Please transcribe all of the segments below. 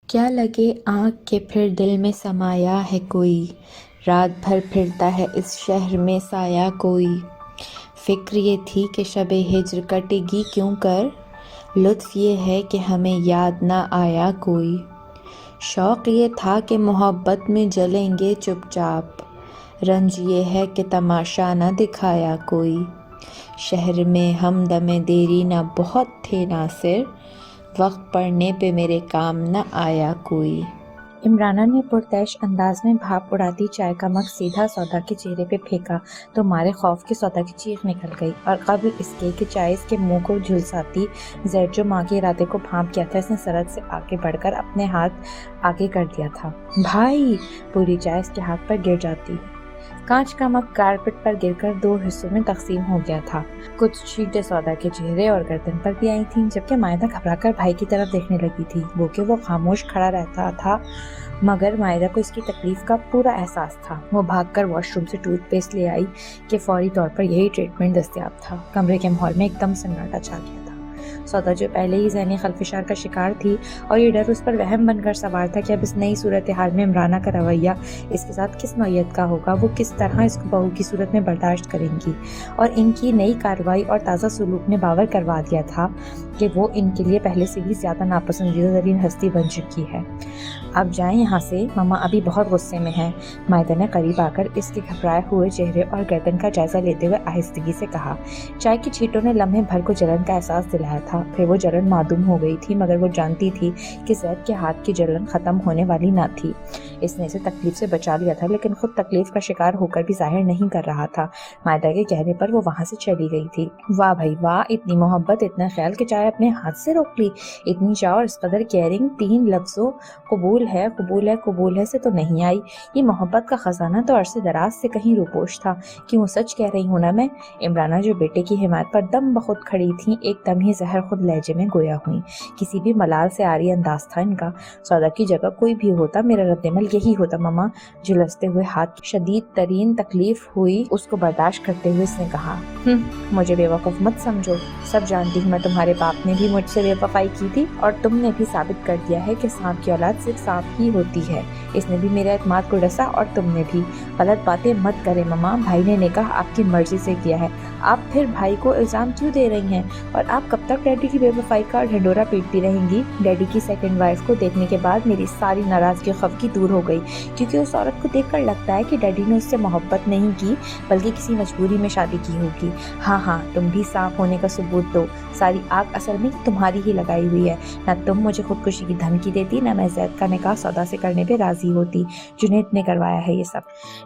کیا لگے آنکھ کے پھر دل میں سمایا ہے کوئی، رات بھر پھرتا ہے اس شہر میں سایہ کوئی۔ فکر یہ تھی کہ شب ہجر کٹے گی کیوں کر، لطف یہ ہے کہ ہمیں یاد نہ آیا کوئی۔ شوق یہ تھا کہ محبت میں جلیں گے چپ چاپ، رنج یہ ہے کہ تماشا نہ دکھایا کوئی۔ شہر میں ہم دم دیری نہ بہت تھے ناصر، وقت پڑنے پہ میرے کام نہ آیا کوئی۔ عمرانہ نے پرتعش انداز میں بھاپ اڑاتی چائے کا مگ سیدھا سودا کے چہرے پہ پھینکا تو مارے خوف کے سودا کی چیخ نکل گئی، اور قبل اس کے کہ چائے اس کے منہ کو جھلساتی زید جو ماں کے ارادے کو بھانپ گیا تھا، اس نے سرعت سے آگے بڑھ کر اپنے ہاتھ آگے کر دیا تھا۔ بھائی! پوری چائے اس کے ہاتھ پر گر جاتی۔ کانچ کا مگ کارپٹ پر گر کر دو حصوں میں تقسیم ہو گیا تھا۔ کچھ چھینٹیں سودا کے چہرے اور گردن پر بھی آئی تھیں، جبکہ مائدہ گھبرا کر بھائی کی طرف دیکھنے لگی تھی، گو کہ وہ خاموش کھڑا رہتا تھا، مگر مائدہ کو اس کی تکلیف کا پورا احساس تھا۔ وہ بھاگ کر واش روم سے ٹوتھ پیسٹ لے آئی کہ فوری طور پر یہی ٹریٹمنٹ دستیاب تھا۔ کمرے کے ماحول میں ایک دم سناٹا چھا گیا تھا۔ سودا جو پہلے ہی ذہنی خلفشار کا شکار تھی، اور یہ ڈر اس پر وہم بن کر سوار تھا کہ اب اس نئی صورتحال میں عمرانہ کا رویہ اس کے ساتھ کس نوعیت کا ہوگا، وہ کس طرح اس کو بہو کی صورت میں برداشت کریں گی، اور ان کی نئی کارروائی اور تازہ سلوک نے باور کروا دیا تھا کہ وہ ان کے لیے پہلے سے بھی زیادہ ناپسندیدہ ترین ہستی بن چکی ہے۔ اب جائیں یہاں سے، ماما ابھی بہت غصے میں ہیں، مائدہ نے قریب آ کر اس کے گھبرائے ہوئے چہرے اور گردن کا جائزہ لیتے ہوئے آہستگی سے کہا۔ چائے کی چھینٹوں نے لمحے بھر کو جلن کا احساس دلایا تھا، پھر وہ جلن معدوم ہو گئی تھی، مگر وہ جانتی تھی کہ زید کے ہاتھ کی جلن ختم ہونے والی نہ تھی۔ اس نے اسے تکلیف سے بچا لیا تھا، لیکن خود تکلیف کا شکار ہو کر بھی ظاہر نہیں کر رہا تھا۔ مائدہ کے کہنے پر وہ وہاں سے چلی گئی تھی۔ واہ بھائی واہ! اتنی محبت، اتنا خیال کہ چائے اپنے ہاتھ سے روک لی، اتنی چاہ اور اس قدر کیئرنگ، تین لفظوں قبول ہے قبول ہے قبول ہے سے تو نہیں آئی۔ یہ محبت کا خزانہ تو عرصے دراز سے کہیں روپوش تھا، کیوں سچ کہہ رہی ہوں نا میں؟ عمرانہ جو بیٹے کی حمایت پر دم بخود کھڑی تھیں، ایک دم ہی زہر خود لہجے میں گویا ہوئی۔ کسی بھی ملال سے آری انداز تھا ان کا۔ سودا کی جگہ کوئی بھی ہوتا میرا رد عمل یہی ہوتا ماما۔ جھلستے ہوئے ہاتھ کی شدید ترین تکلیف ہوئی اس کو برداشت کرتے ہوئے اس نے کہا، مجھے بے وقوف مت سمجھو، سب جانتی ہوں میں، تمہارے باپ نے بھی مجھ سے بے وفائی کی تھی، اور تم نے بھی ثابت کر دیا ہے کہ سانپ کی اولاد صرف سانپ ہی ہوتی ہے۔ اس نے بھی میرے اعتماد کو ڈسا، اور تم نے بھی۔ غلط باتیں مت کرے ماما، بھائی نے نکاح آپ کی مرضی سے کیا ہے، آپ پھر بھائی کو الزام کیوں دے رہی ہیں؟ اور آپ کب تک ڈیڈی کی بے وفائی کا ڈھنڈورا پیٹتی رہیں گی؟ ڈیڈی کی سیکنڈ وائف کو دیکھنے کے بعد میری ساری ناراضگی خفگی دور ہو گئی، کیونکہ اس عورت کو دیکھ کر لگتا ہے کہ ڈیڈی نے اس سے محبت نہیں کی بلکہ کسی مجبوری میں شادی کی ہوگی۔ ہاں تم بھی صاف ہونے کا ثبوت دو، ساری آگ اصل میں تمہاری ہی لگائی ہوئی ہے۔ نہ تم مجھے خودکشی کی دھمکی دیتی، نہ میں زید کا نکاح سودا سے کرنے پہ راضی ہوتی۔ جنید نے کروایا ہے یہ سب۔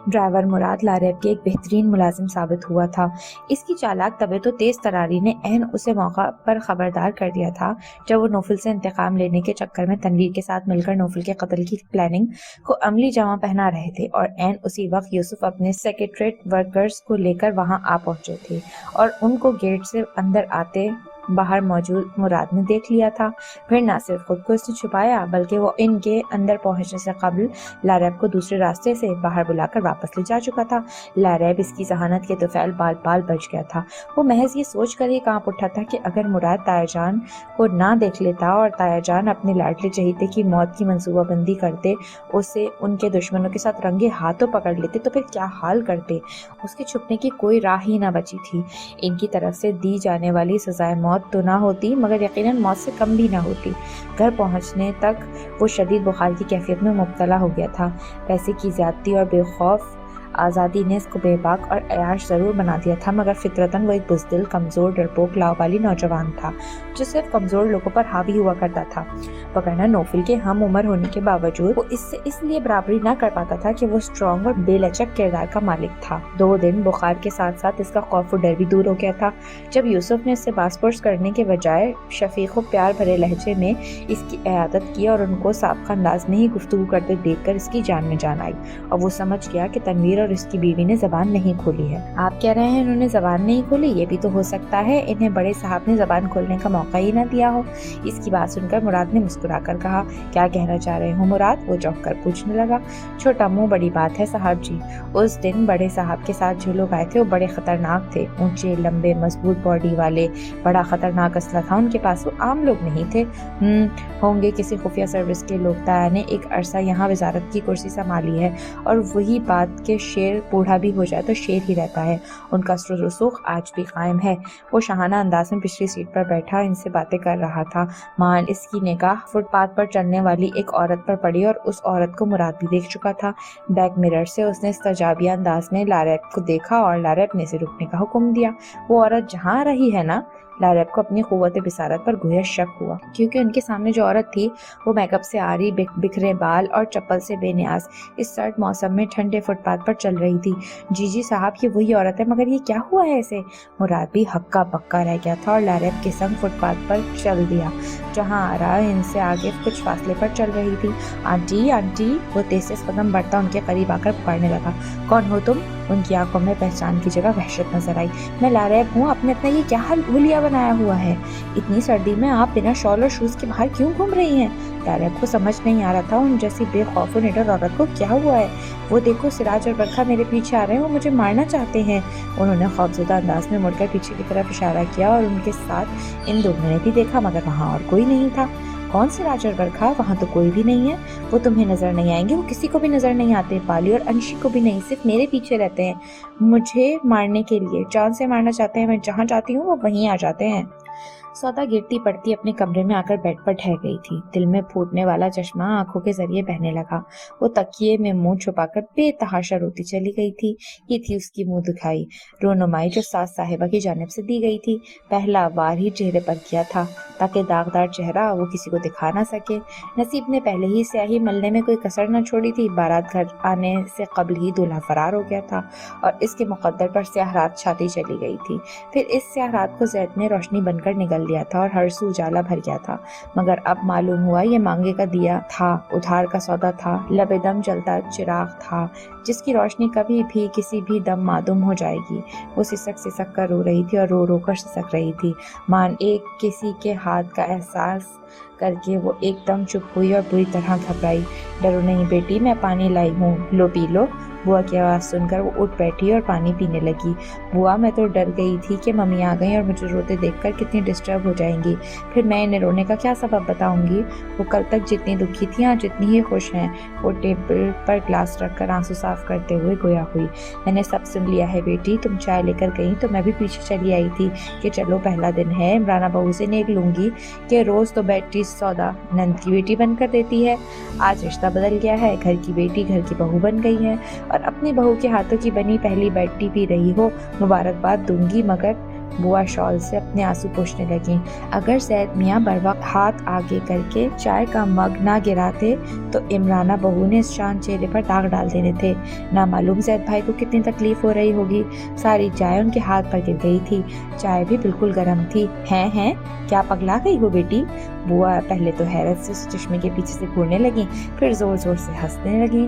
ڈرائیور مراد لاریب کے ایک بہترین ملازم ثابت ہوا تھا۔ اس کی چالاک طبیعت و تیز تراری نے عین اسے موقع پر خبردار کر دیا تھا جب وہ نوفل سے انتقام لینے کے چکر میں تنویر کے ساتھ مل کر نوفل کے قتل کی پلاننگ کو عملی جامہ پہنا رہے تھے، اور عین اسی وقت یوسف اپنے سیکریٹریٹ ورکرز کو لے کر وہاں آ پہنچے تھے، اور ان کو گیٹ سے اندر آتے باہر موجود مراد نے دیکھ لیا تھا۔ پھر نہ صرف خود کو اس نے چھپایا، بلکہ وہ ان کے اندر پہنچنے سے قبل لاریب کو دوسرے راستے سے باہر بلا کر واپس لے جا چکا تھا۔ لاریب اس کی ذہانت کے طفیل بال بال بچ گیا تھا۔ وہ محض یہ سوچ کر ہی کانپ اٹھا تھا کہ اگر مراد تایا جان کو نہ دیکھ لیتا اور تایا جان اپنے لاڈلے چہیتے کی موت کی منصوبہ بندی کرتے، اسے ان کے دشمنوں کے ساتھ رنگے ہاتھوں پکڑ لیتے، تو پھر کیا حال کرتے؟ اس کے چھپنے کی کوئی راہ ہی نہ بچی تھی۔ ان کی طرف سے دی جانے والی سزائے موت تو نہ ہوتی، مگر یقیناً موت سے کم بھی نہ ہوتی۔ گھر پہنچنے تک وہ شدید بخار کی کیفیت میں مبتلا ہو گیا تھا۔ پیسے کی زیادتی اور بے خوف آزادی نے اس کو بے باک اور عیاش ضرور بنا دیا تھا، مگر فطرتاً وہ ایک بزدل، کمزور، ڈرپوک، لاؤبالی نوجوان تھا جو صرف کمزور لوگوں پر حاوی ہوا کرتا تھا۔ وگرنہ نوفل کے ہم عمر ہونے کے باوجود وہ اس سے اس لیے برابری نہ کر پاتا تھا کہ وہ اسٹرانگ اور بے لچک کردار کا مالک تھا۔ 2 دن بخار کے ساتھ ساتھ اس کا خوف و ڈر بھی دور ہو گیا تھا۔ جب یوسف نے اس سے باس پرس کرنے کے بجائے شفیق و پیار بھرے لہجے میں اس کی عیادت کی اور ان کو سابقہ انداز میں ہی گفتگو کرتے دیکھ کر اس کی جان میں جان آئی، اور وہ سمجھ گیا کہ تنویر और उसकी बीवी ने जबान नहीं खोली है। आप कह रहे हैं इन्होंने जबान नहीं खोली? ये भी तो हो सकता है इन्हें बड़े साहब ने जबान खोलने का मौका ही ना दिया हो। इसकी बात सुनकर मुराद ने मुस्कुराकर कहा, क्या कहना चाह रहे हो मुराद? वो चौंक कर पूछने लगा। छोटा मुंह बड़ी बात है साहब जी। उस दिन बड़े साहब के साथ जो लोग आए थे वो बड़े खतरनाक थे, ऊंचे लंबे मजबूत बॉडी वाले, बड़ा खतरनाक असला था उनके पास, वो आम लोग नहीं थे। होंगे किसी खुफिया सर्विस के लोग। ताया ने एक अरसा यहाँ वजारत की कुर्सी संभाली है और वही बात के शेर बूढ़ा भी हो जाए तो शेर ही रहता है। उनका रसूख आज भी कायम है। वो शाहाना अंदाज में पिछली सीट पर बैठा इनसे बातें कर रहा था। मान इसकी निगाह फुटपाथ पर चलने वाली एक औरत पर पड़ी और उस औरत को मुराद भी देख चुका था। बैक मिरर से उसने इस्तजाबिया अंदाज में लारैब को देखा और लारैब ने से रुकने का हुक्म दिया। वो औरत जहाँ आ रही है ना? लारैब को अपनी क़ुव्वत बिसारत पर गोया शक हुआ, क्योंकि उनके सामने जो औरत थी वो मेकअप से आ रही, बिखरे बाल और चप्पल से बेनियाज इस सर्द मौसम में ठंडे फुटपाथ पर चल रही थी। जी साहब, ये वही औरत है, मगर ये क्या हुआ है इसे? मुराद भी हक्का बक्का रह गया था और लारैब के संग फुटपाथ पर चल दिया। जहाँ आ रहा इनसे आगे कुछ फासले पर चल रही थी। आंटी आंटी, वो तेज कदम बढ़ता उनके करीब आकर पुकारने लगा। कौन हो तुम? उनकी आंखों में पहचान की जगह वहशत नजर आई। मैं लारैब हूँ। आपने अपना ये क्या हुलिया बनाया हुआ है? इतनी सर्दी में आप बिना शॉल और शूज के बाहर क्यों घूम रही हैं? लारैब को समझ नहीं आ रहा था उन जैसी बेखौफ निडर औरत को क्या हुआ है। वो देखो, सिराज और बरखा मेरे पीछे आ रहे हैं, वो मुझे मारना चाहते हैं। उन्होंने खौफजदा अंदाज में मुड़कर पीछे की तरफ इशारा किया और उनके साथ इन दोनों ने भी देखा, मगर वहाँ और कोई नहीं था। कौन सिराज और बरखा? वहाँ तो कोई भी नहीं है। वो तुम्हें नजर नहीं आएंगे, वो किसी को भी नजर नहीं आते। पाली और अंशी को भी नहीं, सिर्फ मेरे पीछे रहते हैं, मुझे मारने के लिए, जान से मारना चाहते हैं। मैं जहाँ जाती हूँ वो वहीं आ जाते हैं। सौदा गिरती पड़ती अपने कमरे में आकर बेड पर ठहर गई थी। दिल में फूटने वाला चश्मा आंखों के जरिए बहने लगा। वो तकिए में मुंह छुपाकर बेतहाशा रोती चली गई थी। ये थी उसकी मुंह दिखाई रोनुमाई जो सास साहिबा की जानिब से दी गई थी। पहला वार ही चेहरे पर किया था ताकि दागदार चेहरा वो किसी को दिखा ना सके। नसीब ने पहले ही स्याही मलने में कोई कसर न छोड़ी थी। बारात घर आने से कबल ही दूल्हा फरार हो गया था और इसके मुकद्दर पर स्याह रात छाती चली गई थी। फिर इस स्याह रात को जैद ने रोशनी बनकर निगल लिया था और हर सू उजाला भर गया था। मगर अब मालूम हुआ ये मांगे का दिया था, उधार का सौदा था, लबेदम जलता चिराग था जिसकी रोशनी कभी भी किसी भी दम मादूम हो जाएगी। वो सिसक कर रो रही थी और रो रो कर सिसक रही थी। मान एक किसी के हाथ का एहसास करके वो एकदम चुप हुई और बुरी तरह घबराई। डरो नहीं बेटी, मैं पानी लाई हूँ, लो पी लो। बुआ की आवाज़ सुनकर वो उठ बैठी और पानी पीने लगी। बुआ, मैं तो डर गई थी कि मम्मी आ गई और मुझे रोते देखकर कितनी डिस्टर्ब हो जाएंगी, फिर मैं इन्हें रोने का क्या सबब बताऊंगी। वो कल तक जितनी दुखी थी आज जितनी ही खुश हैं। वो टेबल पर ग्लास रखकर आंसू साफ करते हुए गोया हुई। मैंने सब सुन लिया है बेटी, तुम चाय लेकर गई तो मैं भी पीछे चली आई थी कि चलो पहला दिन है, इमराना बहू से नेक लूंगी कि रोज तो बैठी सौदा नंद की बेटी बनकर देती है। आज रिश्ता बदल गया है, घर की बेटी घर की बहू बन गई है और अपनी बहू के हाथों की बनी पहली बैठी पी रही हो। मुबारकबाद दूंगी, मगर बुआ शॉल से अपने आंसू पोंछने लगी। अगर सैयद मियाँ बरवक्त हाथ आगे करके चाय का मग ना गिराते तो इमराना बहू ने शान चेहरे पर दाग डाल देने थे। ना मालूम सैयद भाई को कितनी तकलीफ हो रही होगी। सारी चाय उनके हाथ पर गिर गई थी। चाय भी बिल्कुल गर्म थी। हैं क्या पगला गई हो बेटी? बुआ पहले तो हैरत से उस चश्मे के पीछे से घूरने लगी, फिर जोर जोर से हंसने लगी।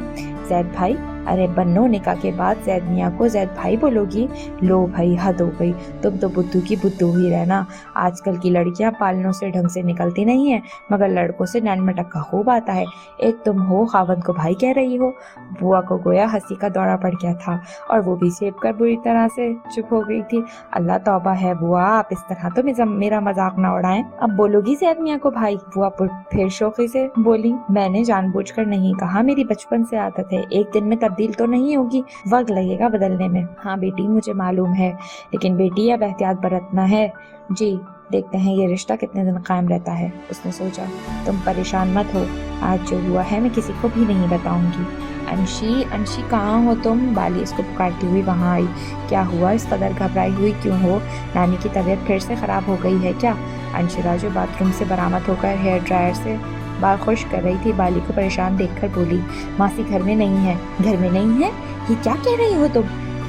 जैद भाई, अरे बन्नो, निकाह के बाद जैद मियाँ को जैद भाई बोलोगी? लो भाई, हद हो गई, तुम तो बुद्धू की बुद्धू ही रहना। आजकल की लड़कियां पालनों से ढंग से निकलती नहीं है, मगर लड़कों से नैन मटक्का खूब आता है। एक तुम हो खावंद को भाई कह रही हो। बुआ को गोया हंसी का दौरा पड़ गया था और वो भी सेब कर बुरी तरह से चुप हो गई थी। अल्लाह तौबा है बुआ, आप इस तरह तो मेरा मजाक ना उड़ाएं। अब बोलोगी जैद मियाँ को भाई? बुआ फिर शोखी से बोली। मैंने जानबूझकर नहीं कहा, मेरी बचपन से आदत है। एक दिन में तब्दील तो नहीं होगी, वक्त लगेगा बदलने में। हाँ बेटी, मुझे मालूम है, लेकिन बेटी अब एहतियात बरतना है। जी, देखते हैं ये रिश्ता कितने दिन कायम रहता है। उसने सोचा। तुम परेशान मत हो, आज जो हुआ है मैं किसी को भी नहीं बताऊंगी। अंशी कहाँ हो तुम? बाली इसको पुकारती हुई वहाँ आई। क्या हुआ? इस कदर घबराई हुई क्यों हो? नानी की तबीयत फिर से खराब हो गई है क्या? अंशिरा जो बाथरूम से बरामद होकर हेयर ड्रायर से बाल खुश कर रही थी, बाली को परेशान देखकर बोली, मासी घर में नहीं है। घर में नहीं है? ये क्या कह रही हो तुम?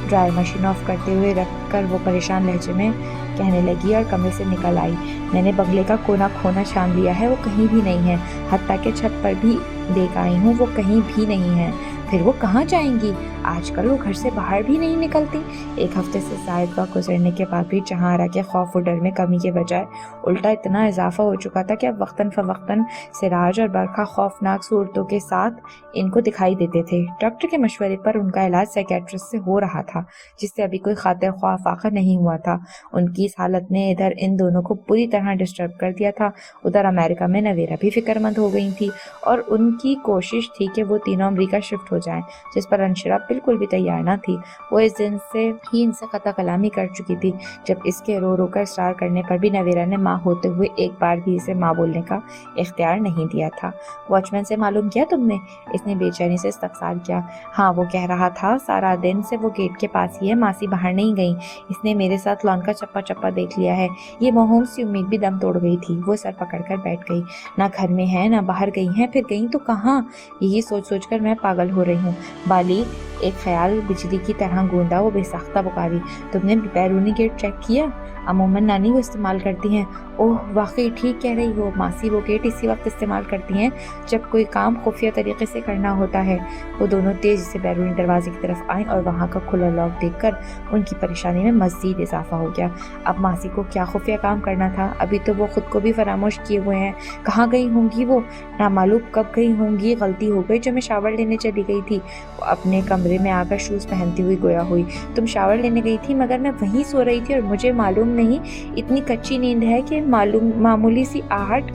ड्रायर मशीन ऑफ करते हुए रखकर वो परेशान लहजे में कहने लगी और कमरे से निकल आई। मैंने बंगले का कोना खोना छान लिया है, वो कहीं भी नहीं है। हत्ता के छत पर भी देख आई हूँ, वो कहीं भी नहीं है। फिर वो कहाँ जाएंगी? आजकल वो घर से बाहर भी नहीं निकलती। एक हफ्ते से ज़ायद वक्त गुजरने के बाद भी जहांआरा के खौफ और डर में कमी के बजाय उल्टा इतना इजाफा हो चुका था कि अब वक्तन फ़वक्तन सिराज और बरखा खौफनाक सूरतों के साथ इनको दिखाई देते थे। डॉक्टर के मशवरे पर उनका इलाज साइकेट्रिस्ट से हो रहा था, जिससे अभी कोई खातिर ख्वाह फाका नहीं हुआ था। उनकी इस हालत ने इधर इन दोनों को पूरी तरह डिस्टर्ब कर दिया था। उधर अमेरिका में नवेरा भी फिक्रमंद हो गई थी और उनकी कोशिश थी कि वो तीनों अमरीका शिफ्ट हो जाएं, जिस पर अंशरा बिल्कुल भी तैयार ना थी। वो इस दिन से ही इनसे कता कलामी कर चुकी थी, जब इसके रो रो कर इस्रार करने पर भी नवेरा ने माँ होते हुए एक बार भी इसे माँ बोलने का इख्तियार नहीं दिया था। वॉचमैन से मालूम किया तुमने? इसने बेचैनी से इस्तफसार किया। हाँ, वो कह रहा था सारा दिन से वो गेट के पास ही है, मासी बाहर नहीं गई। इसने मेरे साथ लॉन का चप्पा चप्पा देख लिया है। ये मोहम सी उम्मीद भी दम तोड़ गई थी। वो सर पकड़ कर बैठ गई। ना घर में है ना बाहर गई हैं, फिर गई तो कहाँ? यही सोच सोच कर मैं पागल हो रही हूँ। बाली, एक ख्याल बिजली की तरह गूंदा। वो बेसाख्ता पुकारी, तुमने बैरूनी गेट चेक किया? अमूमन नानी वो इस्तेमाल करती हैं। ओह, वाकई ठीक कह रही हो मासी, वो गेट इसी वक्त इस्तेमाल करती हैं जब कोई काम खुफिया तरीके से करना होता है। वो दोनों तेजी से बैरूनी दरवाजे की तरफ आईं और वहाँ का खुला लॉक देखकर उनकी परेशानी में मज़ीद इजाफा हो गया। अब मासी को क्या खुफिया काम करना था? अभी तो वो खुद को भी फरामोश किए हुए हैं। कहाँ गई होंगी वो? नामालूम कब गई होंगी। गलती हो गई जब मैं शावर लेने चली गई थी। वो अपने कमरे में आकर शूज़ पहनती हुई गोया हुई। तुम शावर लेने गई थी मगर मैं वहीं सो रही थी और मुझे मालूम नहीं। इतनी कच्ची नींद है कि मामूली सी आहट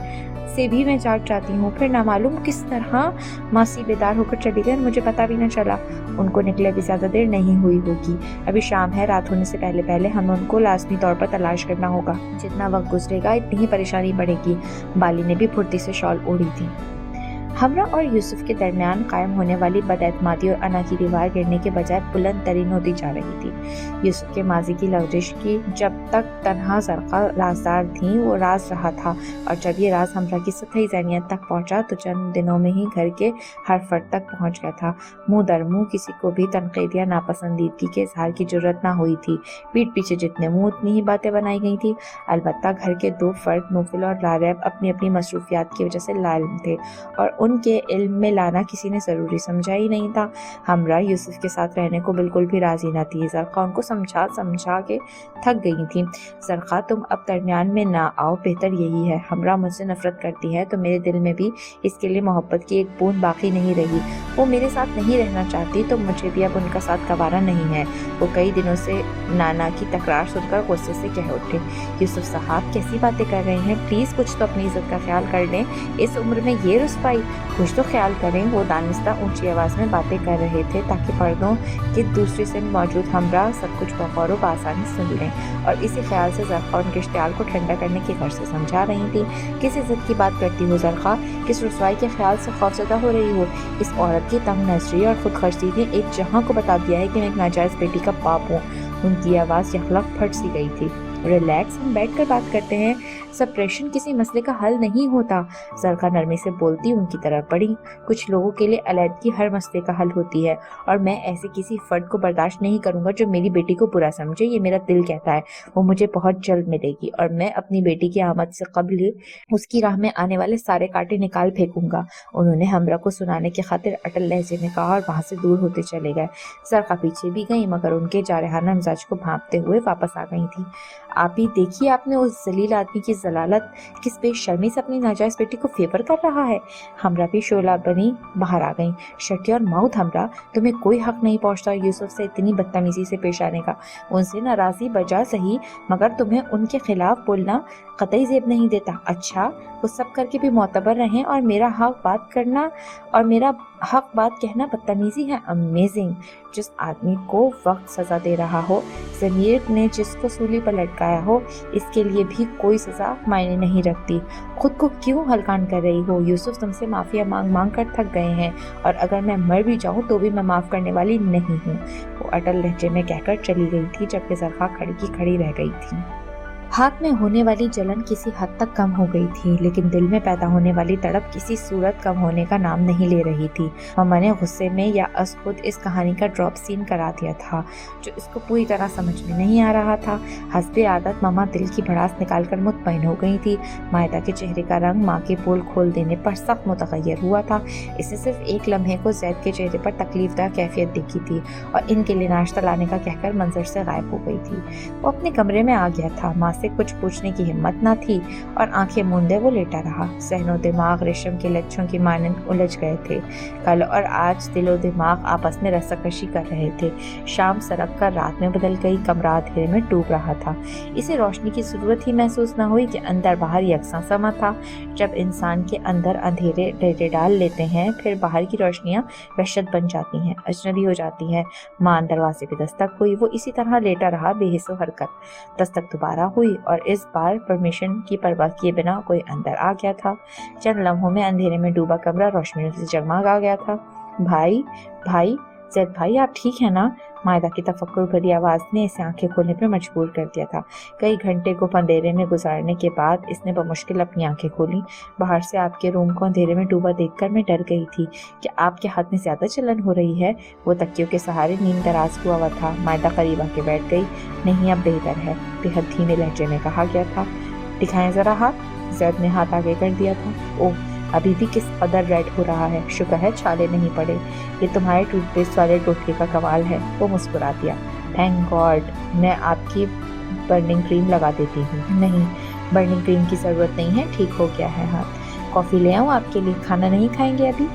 से भी मैं जाग जाती हूँ। फिर नामालूम किस तरह मासी बेदार होकर चली गई, मुझे पता भी न चला। उनको निकले भी ज़्यादा देर नहीं हुई होगी। अभी शाम है, रात होने से पहले पहले हमें उनको लाजमी तौर पर तलाश करना होगा। जितना वक्त गुजरेगा इतनी ही परेशानी बढ़ेगी। बाली ने भी फुर्ती से शॉल ओढ़ी थी। हमरा और यूसुफ के दरमियान कायम होने वाली बदएतमादी और अना की दीवार गिरने के बजाय बुलंद तरीन होती जा रही थी। यूसुफ के माजी की लवजिश की जब तक तन्हा ज़रक़ा राजदार थी, वो राज रहा था, और जब ये राज हमरा की सतही ज़हनियत तक पहुंचा तो चंद दिनों में ही घर के हर फर्द तक पहुंच गया था। मुँह दर मुँह किसी को भी तनक़ीद या नापसंदीदगी के इज़हार की ज़रूरत ना हुई थी। पीठ पीछे जितने मुँह उतनी ही बातें बनाई गई थी। अलबत्ता घर के दो फर्द नूफिल और लारैब अपनी अपनी मसरूफियात की वजह से लाइम थे और उनके इल्म में लाना किसी ने ज़रूरी समझा ही नहीं था। हमरा यूसुफ के साथ रहने को बिल्कुल भी राज़ी न थी। ज़रक़ा उनको समझा समझा के थक गई थी। ज़रक़ा, तुम अब दरमियान में ना आओ, बेहतर यही है। हमरा मुझसे नफ़रत करती है तो मेरे दिल में भी इसके लिए मोहब्बत की एक बूंद बाकी नहीं रही। वो मेरे साथ नहीं रहना चाहती तो मुझे भी अब उनका साथ गवारा नहीं है। वो कई दिनों से नाना की तकरार सुनकर गुस्से से कह उठे, यूसुफ साहब कैसी बातें कर रहे हैं? प्लीज़ कुछ तो अपनी इज़्ज़त का ख्याल कर लें। इस उम्र में ये रुस्वाई, कुछ तो ख्याल करें। वो दानिस्ता ऊंची आवाज़ में बातें कर रहे थे ताकि पर्दों के दूसरी से मौजूद हमरा सब कुछ बगौर व आसानी सुन लें, और इसी ख्याल से ज़रक़ा उनके इश्तियाल को ठंडा करने की गर्ज से समझा रही थी। किस इज़्ज़त की बात करती हो ज़रक़ा? किस रुसवाई के ख्याल से खौफज़दा हो रही हो? इस औरत की तंग नज़री और खुदगर्जी ने एक जहां को बता दिया है कि मैं एक नाजायज़ बेटी का बाप हूँ। उनकी आवाज़ यखलक फट सी गई थी। रिलैक्स, हम बैठ कर बात करते हैं। सप्रेशन किसी मसले का हल नहीं होता। ज़रक़ा नरमी से बोलती उनकी तरफ बढ़ी। कुछ लोगों के लिए अलैदगी हर मसले का हल होती है और मैं ऐसे किसी फ़र्द को बर्दाश्त नहीं करूँगा जो मेरी बेटी को बुरा समझे। ये मेरा दिल कहता है। वो मुझे बहुत जल्द मिलेगी और मैं अपनी बेटी की आमद से कबल उसकी राह में आने वाले सारे कांटे निकाल फेंकूंगा। उन्होंने हमरा को सुनाने की खातिर अटल लहजे में कहा और वहाँ से दूर होते चले गए। ज़रक़ा पीछे भी गई मगर उनके जारहाना मिजाज को भांपते हुए वापस आ गई थी। आप ही देखिए, आपने उस जलील आदमी की जलालत किस बेशर्मी से अपनी नाजायज़ बेटी को फेवर कर रहा है। हमरा भी शोला बनी बाहर आ गई। शटी और माउथ, हमरा तुम्हें कोई हक नहीं पहुंचता यूसुफ से इतनी बदतमीजी से पेश आने का। उनसे नाराज़ी बजा सही मगर तुम्हें उनके खिलाफ बोलना कतई ज़ेब नहीं देता। अच्छा, वो सब करके भी मोतबर रहें और मेरा हक बात कहना बदतमीजी है। अमेजिंग। जिस आदमी को वक्त सज़ा दे रहा हो, ज़मीर ने जिसको सूली पर लटकाया हो, इसके लिए भी कोई सज़ा मायने नहीं रखती। खुद को क्यों हलकान कर रही हो? यूसुफ तुमसे माफ़िया मांग मांग कर थक गए हैं और अगर मैं मर भी जाऊं तो भी मैं माफ़ करने वाली नहीं हूँ। वो अटल लहजे में कहकर चली गई थी जबकि ज़रक़ा खड़ी की खड़ी रह गई थी। हाथ में होने वाली जलन किसी हद तक कम हो गई थी, लेकिन दिल में पैदा होने वाली तड़प किसी सूरत कम होने का नाम नहीं ले रही थी। मम्मा ने गुस्से में या खुद इस कहानी का ड्रॉप सीन करा दिया था, जो इसको पूरी तरह समझ में नहीं आ रहा था। हस्बे आदत मम्मा दिल की भड़ास निकालकर मुतमईन हो गई थी। मायदा के चेहरे का रंग माँ के पोल खोल देने पर सख्त मुतगय्यर हुआ था। इसे सिर्फ एक लम्हे को जैद के चेहरे पर तकलीफदा कैफियत दिखी थी और इनके लिए नाश्ता लाने का कहकर मंजर से गायब हो गई थी। वो अपने कमरे में आ गया था। माँ से कुछ पूछने की हिम्मत न थी और आंखें मूंदे वो लेटा रहा। सहनो दिमाग रेशम के लच्छों की मानंद उलझ गए थे। कल और आज दिलो दिमाग आपस में रस्साकशी कर रहे थे। शाम सरक कर रात में बदल गई। कमरा अंधेरे में डूब रहा था। इसे रोशनी की जरूरत ही महसूस न हुई कि अंदर बाहर यकसा समा था। जब इंसान के अंदर अंधेरे डेरे डाल लेते हैं, फिर बाहर की रोशनियां वहशत बन जाती हैं, अजनबी हो जाती हैं। माँ दरवाजे पे दस्तक हुई। वो इसी तरह लेटा रहा बेहिस्सो हरकत। दस्तक दोबारा हुई और इस बार परमिशन की परवाह किए बिना कोई अंदर आ गया था। चंद लम्हों में अंधेरे में डूबा कमरा रोशनी से जगमगा गया था। भाई भाई जैद भाई, आप ठीक है ना? मायदा की तफक्कुर भरी आवाज ने इसे आंखें खोलने पर मजबूर कर दिया था। कई घंटे को अंधेरे में गुजारने के बाद इसने बमुश्किल अपनी आंखें खोली। बाहर से आपके रूम को अंधेरे में डूबा देखकर मैं डर गई थी कि आपके हाथ में ज्यादा जलन हो रही है। वो तकियों के सहारे नींद दराज हुआ हुआ था। मायदा करीब आके बैठ गई। नहीं, अब बेहतर है, बेहद धीमे लहजे में कहा गया था। दिखाएं जरा हाथ। जैद ने हाथ आगे कर दिया था। ओह, अभी भी किस कदर रेड हो रहा है। शुक्र है छाले नहीं पड़े। ये तुम्हारे टूथपेस्ट वाले टोटके का कमाल है। वो मुस्कुरा दिया। Thank God. मैं आपकी बर्निंग क्रीम लगा देती हूँ। नहीं, बर्निंग क्रीम की ज़रूरत नहीं है, ठीक हो गया है हाथ। कॉफ़ी ले आऊँ आपके लिए? खाना नहीं खाएंगे अभी?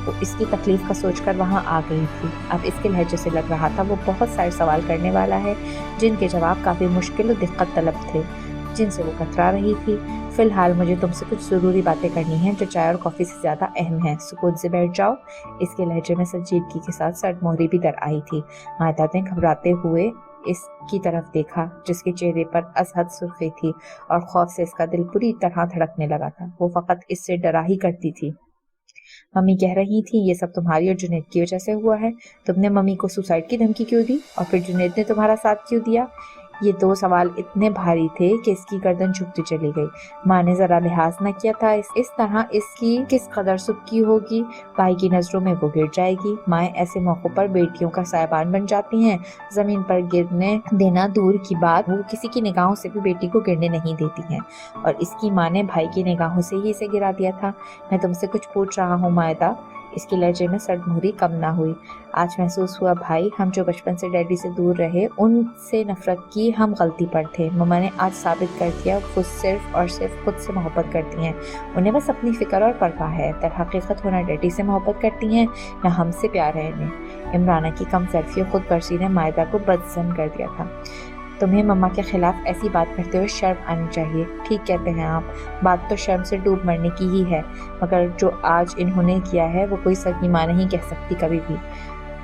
वो इसकी तकलीफ का सोचकर वहाँ आ गई थी। अब इसके लहजे से लग रहा था वो बहुत सारे सवाल करने वाला है, जिनके जवाब काफ़ी मुश्किल और दिक्कत तलब थे, जिनसे वो कतरा रही थी। फिलहाल मुझे तुमसे कुछ ज़रूरी बातें करनी हैं जो चाय और कॉफ़ी से ज़्यादा अहम है। सुकून से बैठ जाओ। इसके लहजे में संजीदगी के साथ सरमोहरी भी दर आई थी। मायदा ने घबराते हुए इसकी तरफ देखा, जिसके चेहरे पर असहद सुर्खी थी और खौफ से इसका दिल पूरी तरह धड़कने लगा था। वो फ़कत इससे डरा ही करती थी। मम्मी कह रही थी ये सब तुम्हारी और जुनैद की वजह से हुआ है। तुमने मम्मी को सुसाइड की धमकी क्यों दी और फिर जुनैद ने तुम्हारा साथ क्यों दिया? ये दो सवाल इतने भारी थे कि इसकी गर्दन झुकती चली गई। माँ ने जरा लिहाज न किया था। इस तरह इसकी किस कदर सुबकी होगी। भाई की नजरों में वो गिर जाएगी। माएँ ऐसे मौक़ों पर बेटियों का सायबान बन जाती हैं। जमीन पर गिरने देना दूर की बात, वो किसी की निगाहों से भी बेटी को गिरने नहीं देती हैं। और इसकी माँ ने भाई की निगाहों से ही इसे गिरा दिया था। मैं तुमसे कुछ पूछ रहा हूँ मायदा। इसके लहजे में सरदमुहरी कम ना हुई। आज महसूस हुआ भाई, हम जो बचपन से डैडी से दूर रहे, उनसे नफरत की हम गलती पर थे। मम्मा ने आज साबित कर दिया वो सिर्फ और सिर्फ खुद से मोहब्बत करती हैं। उन्हें बस अपनी फिक्र और परवाह है। दर हकीकत होना डैडी से मोहब्बत करती हैं या हमसे प्यार है इन्हें। इमराना की कम सर्फी और खुद पर्ची ने मायदा को बदजन कर दिया था। तुम्हें मम्मा के खिलाफ ऐसी बात करते हुए शर्म आनी चाहिए। ठीक कहते हैं आप, बात तो शर्म से डूब मरने की ही है, मगर जो आज इन्होंने किया है वो कोई सगी माँ नहीं कह सकती कभी भी।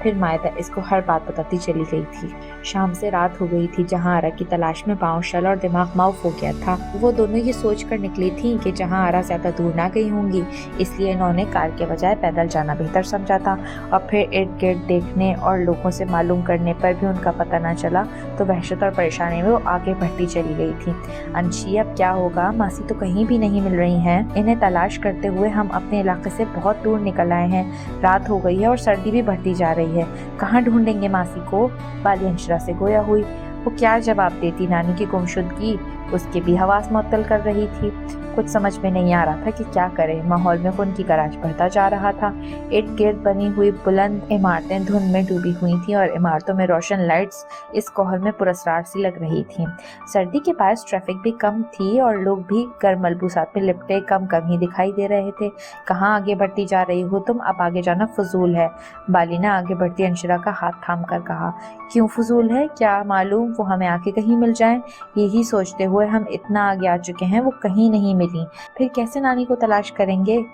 फिर मायदा इसको हर बात बताती चली गई थी। शाम से रात हो गई थी। जहाँ आरा की तलाश में पाँव शल और दिमाग माउफ हो गया था। वो दोनों ये सोच कर निकली थी कि जहाँ आरा ज्यादा दूर ना गई होंगी, इसलिए इन्होंने कार के बजाय पैदल जाना बेहतर समझा था। और फिर इर्द गिर्द देखने और लोगों से मालूम करने पर भी उनका पता न चला तो वहशत और परेशानी में वो आगे बढ़ती चली गई थी। अंशी, अब क्या होगा? मासी तो कहीं भी नहीं मिल रही हैं। इन्हें तलाश करते हुए हम अपने इलाके से बहुत दूर निकल आए हैं। रात हो गई है और सर्दी भी बढ़ती जा रही है। कहाँ ढूंढेंगे मासी को? बाली अंशरा से गोया हुई। वो क्या जवाब देती? नानी की गुमशुदगी उसके भी हवास मुअत्तल कर रही थी। कुछ समझ में नहीं आ रहा था कि क्या करे। माहौल में खून की गराज बढ़ता जा रहा था। इर्द गिर्द बनी हुई बुलंद इमारतें धुंध में डूबी हुई थीं और इमारतों में रोशन लाइट्स इस कोहर में पुरस्कार सी लग रही थीं। सर्दी के पास ट्रैफिक भी कम थी और लोग भी गर्म मलबूसात में लिपटे कम ही दिखाई दे रहे थे। कहाँ आगे बढ़ती जा रही हो तुम? अब आगे जाना फजूल है। बाली ने आगे बढ़ती अंशरा का हाथ थाम कर कहा। क्यों फजूल है? क्या मालूम वो हमें आके कहीं मिल जाए। यही सोचते हुए हम इतना आगे आ चुके हैं, वो कहीं नहीं मिली। फिर कैसे नानी को तलाश करेंगे?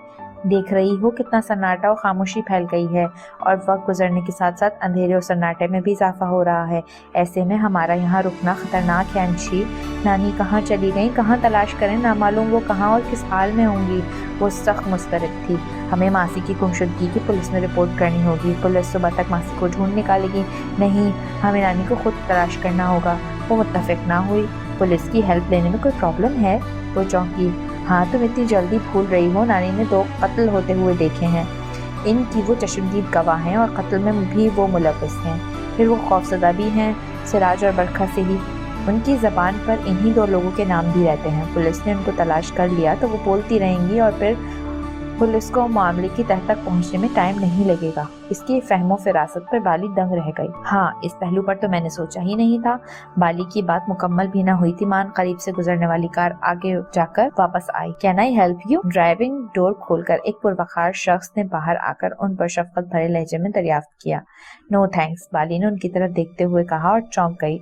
देख रही हो कितना सन्नाटा और खामोशी फैल गई है और वक्त गुजरने के साथ साथ अंधेरे और सन्नाटे में भी इजाफा हो रहा है। ऐसे में हमारा यहाँ रुकना खतरनाक है अंशी। नानी कहाँ चली गई? कहाँ तलाश करें? ना मालूम वो कहाँ और किस हाल में होंगी। वो सख्त मुस्तरद थी। हमें मासी की गुमशुदगी की पुलिस में रिपोर्ट करनी होगी। पुलिस सुबह तक मासी को ढूंढ निकालेगी। नहीं, हमें नानी को खुद तलाश करना होगा। वो मुत्तफिक ना हुई। पुलिस की हेल्प लेने में कोई प्रॉब्लम है? वो चौंकी। हाँ, तुम इतनी जल्दी भूल रही हो, नानी ने 2 कत्ल होते हुए देखे हैं। इनकी वो चश्मदीद गवाह हैं और कत्ल में भी वो मुलव्वस हैं। फिर वो खौफजदा भी हैं, सिराज और बरखा से ही। उनकी ज़बान पर इन्हीं 2 लोगों के नाम भी रहते हैं। पुलिस ने उनको तलाश कर लिया तो वो बोलती रहेंगी और फिर पुलिस को मामले की तह तक पहुंचने में टाइम नहीं लगेगा। इसकी फहमो फिरासत पर बाली दंग रह गई। हाँ, इस पहलू पर तो मैंने सोचा ही नहीं था। बाली की बात मुकम्मल भी ना हुई थी, मान करीब से गुजरने वाली कार आगे जाकर वापस आई। Can I help you? Driving door खोलकर एक पुरवकार शख्स ने बाहर आकर उन पर शफकत भरे लहजे में दरियाफ्त किया। नो थैंक्स, बाली ने उनकी तरफ देखते हुए कहा और चौंक गई।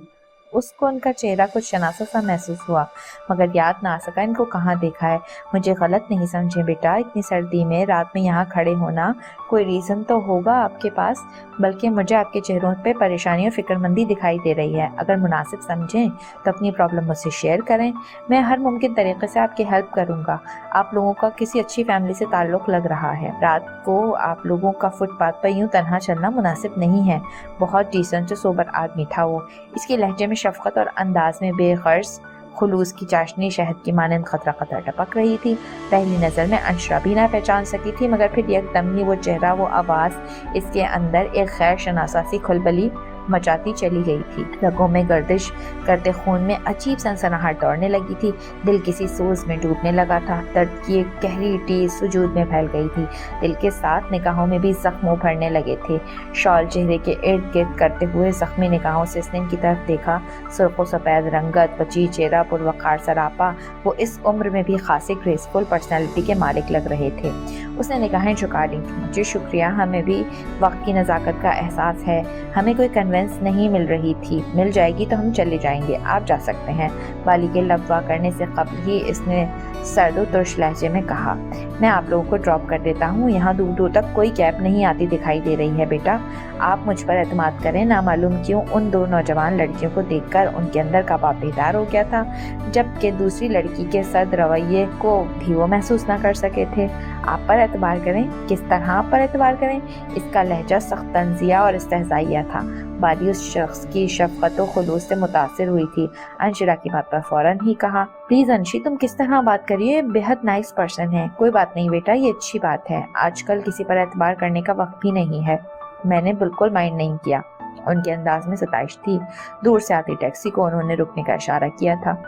उसको उनका चेहरा कुछ शनासा सा महसूस हुआ, मगर याद ना आ सका इनको कहाँ देखा है। मुझे गलत नहीं समझे बेटा, इतनी सर्दी में रात में यहाँ खड़े होना, कोई रीज़न तो होगा आपके पास, बल्कि मुझे आपके चेहरों पे परेशानी और फिक्रमंदी दिखाई दे रही है। अगर मुनासिब समझें तो अपनी प्रॉब्लम मुझसे शेयर करें, मैं हर मुमकिन तरीके से आपकी हेल्प करूँगा। आप लोगों का किसी अच्छी फैमिली से ताल्लुक़ लग रहा है। रात को आप लोगों का फुटपाथ पर यूँ तन्हा चलना मुनासिब नहीं है। बहुत डिसेंट और सोबर आदमी था वो। इसके लहजे में शफकत और अंदाज में बेगर्ज खुलूस की चाशनी शहद की मानंद खतरा खतरा टपक रही थी। पहली नज़र में अंशरा भी ना पहचान सकी थी, मगर फिर एकदम ही वो चेहरा, वो आवाज़ इसके अंदर एक खैर शनासा सी खुलबली मचाती चली गई थी। रगों में गर्दिश करते खून में अजीब सनसनाहट दौड़ने लगी थी। दिल किसी सोज में डूबने लगा था। दर्द की एक गहरी टीस वजूद में फैल गई थी। दिल के साथ निगाहों में भी जख्म उभरने लगे थे। शॉल चेहरे के इर्द गिर्द करते हुए जख्मी निगाहों से इसने इनकी तरफ देखा। सुर्ख सफ़ेद रंगत, वची चेहरा, पुरवकार सरापा, वो इस उम्र में भी खासी ग्रेसफुल पर्सनैलिटी के मालिक लग रहे थे। उसने निगाहें झुका दी। जी शुक्रिया, हमें भी वक्त की नज़ाकत का एहसास है। हमें कोई कन्वेंस नहीं मिल रही थी, मिल जाएगी तो हम चले जाएंगे, आप जा सकते हैं। बाली के लब्वा करने से कबल ही इसने सर्दो तुर्श लहजे में कहा, मैं आप लोगों को ड्रॉप कर देता हूँ। यहाँ दूर दूर तक कोई कैब नहीं आती दिखाई दे रही है बेटा, आप मुझ पर एतमाद करें। नामालूम क्यों उन 2 नौजवान लड़कियों को देखकर उनके अंदर का बाप बेदार हो गया था, जबकि दूसरी लड़की के सर्द रवैये को भी वो महसूस ना कर सके थे। आप पर एतबार करें? किस तरह आप पर एतबार करें? इसका लहजा सख्त तंजिया और इस्तेहज़ाइया था। बाली उस शख्स की शफकत व खुलूस से मुतासिर हुई थी। अंशिरा की बात पर फौरन ही कहा, प्लीज़ अंशी, तुम किस तरह बात करिए, बेहद नाइस पर्सन है। कोई बात नहीं बेटा, ये अच्छी बात है। आजकल किसी पर एतबार करने का वक्त भी नहीं है। मैंने बिल्कुल माइंड नहीं किया। उनके अंदाज में सताइश थी। दूर से आती टैक्सी को उन्होंने रुकने का इशारा किया था।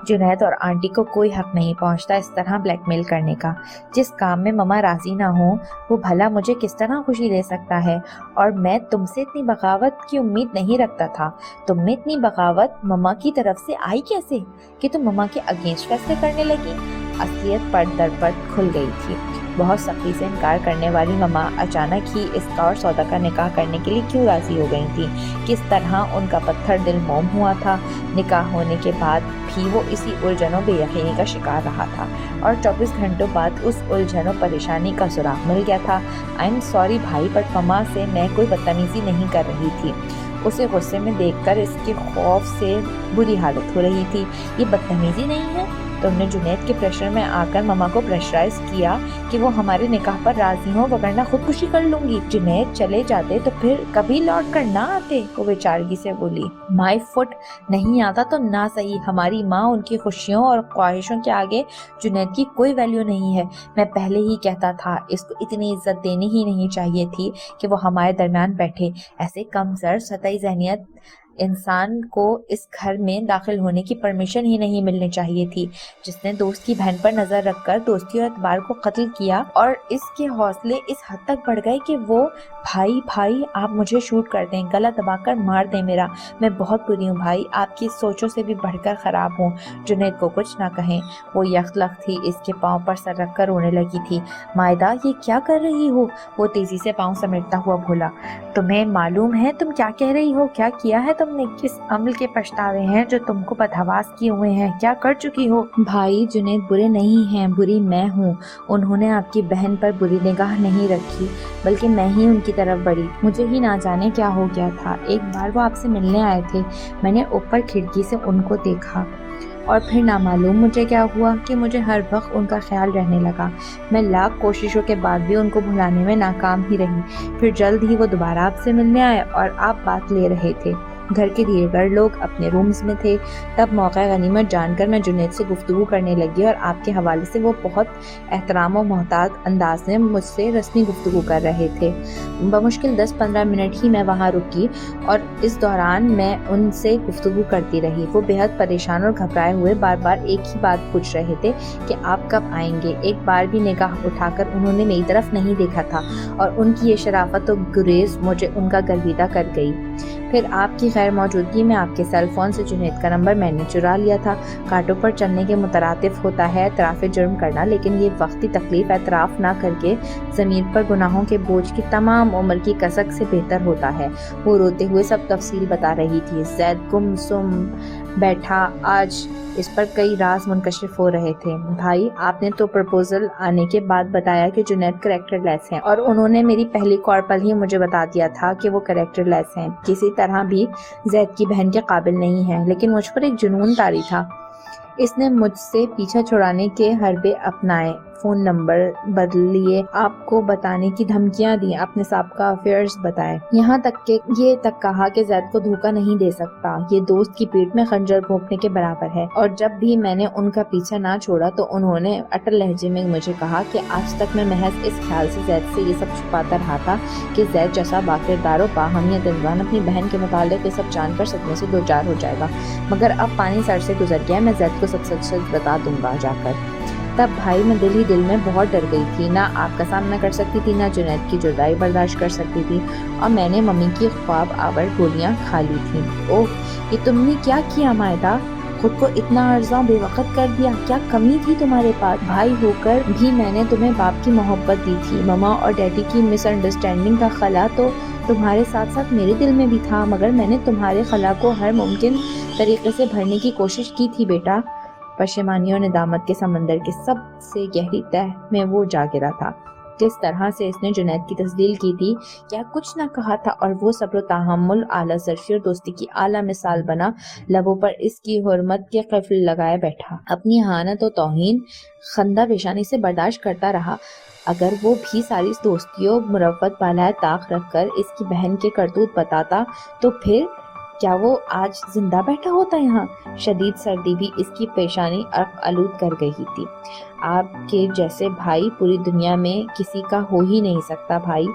जुनैद और आंटी को कोई हक नहीं पहुंचता इस तरह ब्लैकमेल करने का। जिस काम में ममा राजी ना हो, वो भला मुझे किस तरह खुशी दे सकता है? और मैं तुमसे इतनी बगावत की उम्मीद नहीं रखता था। तुम में इतनी बगावत ममा की तरफ से आई कैसे कि तुम ममा के अगेंस्ट फैसले करने लगी? असलियत पर दर पर खुल गई थी। बहुत सख्ती से इनकार करने वाली ममा अचानक ही इसका और सौदा का निकाह करने के लिए क्यों राजी हो गई थी? किस तरह उनका पत्थर दिल मोम हुआ था? निकाह होने के बाद भी वो इसी उलझनों बेयकीनी का शिकार रहा था और 24 घंटों बाद उस उलझन और परेशानी का सुराग मिल गया था। आई एम सॉरी भाई, बट ममा से मैं कोई बदतमीजी नहीं कर रही थी। उसे गुस्से में देखकर इसके खौफ से बुरी हालत हो रही थी। ये बदतमीजी नहीं है। तुमने जुनैद के प्रेशर में आकर ममा को प्रेशराइज किया कि वो हमारे निकाह पर राजी हो, वगरना खुदकुशी कर लूंगी। जुनैद चले जाते तो फिर कभी लौट कर ना आते, वो बेचारगी से बोली। माई फुट नहीं आता तो ना सही, हमारी माँ उनकी खुशियों और ख्वाहिशों के आगे जुनैद की कोई वैल्यू नहीं है। मैं पहले ही कहता था, इसको इतनी इज्जत देनी ही नहीं चाहिए थी कि वो हमारे दरमियान बैठे। ऐसे कमजोर सतही ज़हनियत इंसान को इस घर में दाखिल होने की परमिशन ही नहीं मिलनी चाहिए थी। जिसने दोस्त की बहन पर नजर रखकर दोस्ती और एतबार को कत्ल किया, और इसके हौसले इस हद तक बढ़ गए कि वो भाई आप मुझे शूट कर दें, गला दबाकर मार दें मेरा। मैं बहुत बुरी हूँ भाई, आपकी सोचों से भी बढ़कर खराब हूँ। जुनैद को कुछ ना कहें, वो यखलख थी, इसके पाँव पर सर रखकर रोने लगी थी। मायदा, ये क्या कर रही हो? वो तेजी से पाँव समेटता हुआ बोला। तुम्हें मालूम है तुम क्या कह रही हो? क्या किया है तुमने? किस अमल के पछतावे हैं जो तुमको बदहवास किए हुए हैं? क्या कर चुकी हो? भाई, जुनैद बुरे नहीं हैं, बुरी मैं हूँ। उन्होंने आपकी बहन पर बुरी निगाह नहीं रखी, बल्कि मैं ही उनकी तरफ बढ़ी। मुझे ही ना जाने क्या हो गया था। एक बार वो आपसे मिलने आए थे, मैंने ऊपर खिड़की से उनको देखा और फिर ना मालूम मुझे क्या हुआ कि मुझे हर वक्त उनका ख्याल रहने लगा। मैं लाख कोशिशों के बाद भी उनको भुलाने में नाकाम ही रही। फिर जल्द ही वो दोबारा आपसे मिलने आए और आप बात ले रहे थे। گھر کے دیگر لوگ اپنے رومز میں تھے۔ تب موقع غنیمت جان کر میں جنید سے گفتگو کرنے لگی اور آپ کے حوالے سے وہ بہت احترام و محتاط انداز میں مجھ سے رسمی گفتگو کر رہے تھے۔ بمشکل 10-15 منٹ ہی میں وہاں رکی اور اس دوران میں ان سے گفتگو کرتی رہی۔ وہ بے حد پریشان اور گھبرائے ہوئے بار بار ایک ہی بات پوچھ رہے تھے کہ آپ کب آئیں گے۔ ایک بار بھی نگاہ اٹھا کر انہوں نے میری طرف نہیں دیکھا تھا اور ان کی یہ شرافت و گریز مجھے ان کا گرویدہ کر گئی۔ پھر آپ کی غیر موجودگی میں آپ کے سیل فون سے جنید کا نمبر میں نے چرا لیا تھا۔ کانٹوں پر چلنے کے مترادف ہوتا ہے اعتراف جرم کرنا، لیکن یہ وقتی تکلیف اعتراف نہ کر کے ضمیر پر گناہوں کے بوجھ کی تمام عمر کی کسک سے بہتر ہوتا ہے۔ وہ روتے ہوئے سب تفصیل بتا رہی تھی۔ زید گم سم بیٹھا، آج اس پر کئی راز منکشف ہو رہے تھے۔ بھائی، آپ نے تو پرپوزل آنے کے بعد بتایا کہ جنید کریکٹر لیس ہیں، اور انہوں نے میری پہلی کال پر ہی مجھے بتا دیا تھا کہ وہ کریکٹر لیس ہیں، کسی طرح بھی زید کی بہن کے قابل نہیں ہیں۔ لیکن مجھ پر ایک جنون طاری تھا۔ اس نے مجھ سے پیچھا چھڑانے کے حربے اپنائے، فون نمبر بدل لیے، آپ کو بتانے کی دھمکیاں دیں، اپنے سابقہ افیئرز بتائے، یہاں تک کہ یہ تک کہا کہ زید کو دھوکہ نہیں دے سکتا، یہ دوست کی پیٹھ میں خنجر بھونکنے کے برابر ہے۔ اور جب بھی میں نے ان کا پیچھا نہ چھوڑا تو انہوں نے اٹل لہجے میں مجھے کہا کہ آج تک میں محض اس خیال سے زید سے یہ سب چھپاتا رہا تھا کہ زید جیسا باکردار و باہمیت انسان اپنی بہن کے متعلق یہ سب جان کر صدمے سے دوچار ہو جائے گا، مگر اب پانی سر سے گزر گیا، میں زید کو سب سچ بتا دوں گا جا کر۔ تب بھائی میں دل ہی دل میں بہت ڈر گئی تھی، نہ آپ کا سامنا کر سکتی تھی، نہ جنید کی جدائی برداشت کر سکتی تھی، اور میں نے ممی کی خواب آور گولیاں کھا لی تھیں۔ اوہ، یہ تم نے کیا کیا مائدہ؟ خود کو اتنا عرضاں بے وقت کر دیا، کیا کمی تھی تمہارے پاس؟ بھائی ہو کر بھی میں نے تمہیں باپ کی محبت دی تھی، مما اور ڈیڈی کی مس انڈرسٹینڈنگ کا خلا تو تمہارے ساتھ ساتھ میرے دل میں بھی تھا، مگر میں نے تمہارے خلا کو ہر ممکن طریقے سے بھرنے کی کوشش کی تھی بیٹا۔ پشیمانی اور ندامت کے سمندر کے سب سے گہری تہ میں وہ جا گرا تھا۔ جس طرح سے اس نے جنید کی تسلیل کی تھی، کیا کچھ نہ کہا تھا، اور وہ صبر و تحمل، اعلیٰ ظرفی اور دوستی کی اعلیٰ مثال بنا لبوں پر اس کی حرمت کے قفل لگائے بیٹھا، اپنی اہانت و توہین خندہ پیشانی سے برداشت کرتا رہا۔ اگر وہ بھی ساری دوستی و مروت بالائے طاق رکھ کر اس کی بہن کے کرتوت بتاتا تو پھر کیا وہ آج زندہ بیٹھا ہوتا یہاں؟ شدید سردی بھی اس کی پیشانی عرق آلود کر گئی تھی۔ آپ کے جیسے بھائی پوری دنیا میں کسی کا ہو ہی نہیں سکتا بھائی۔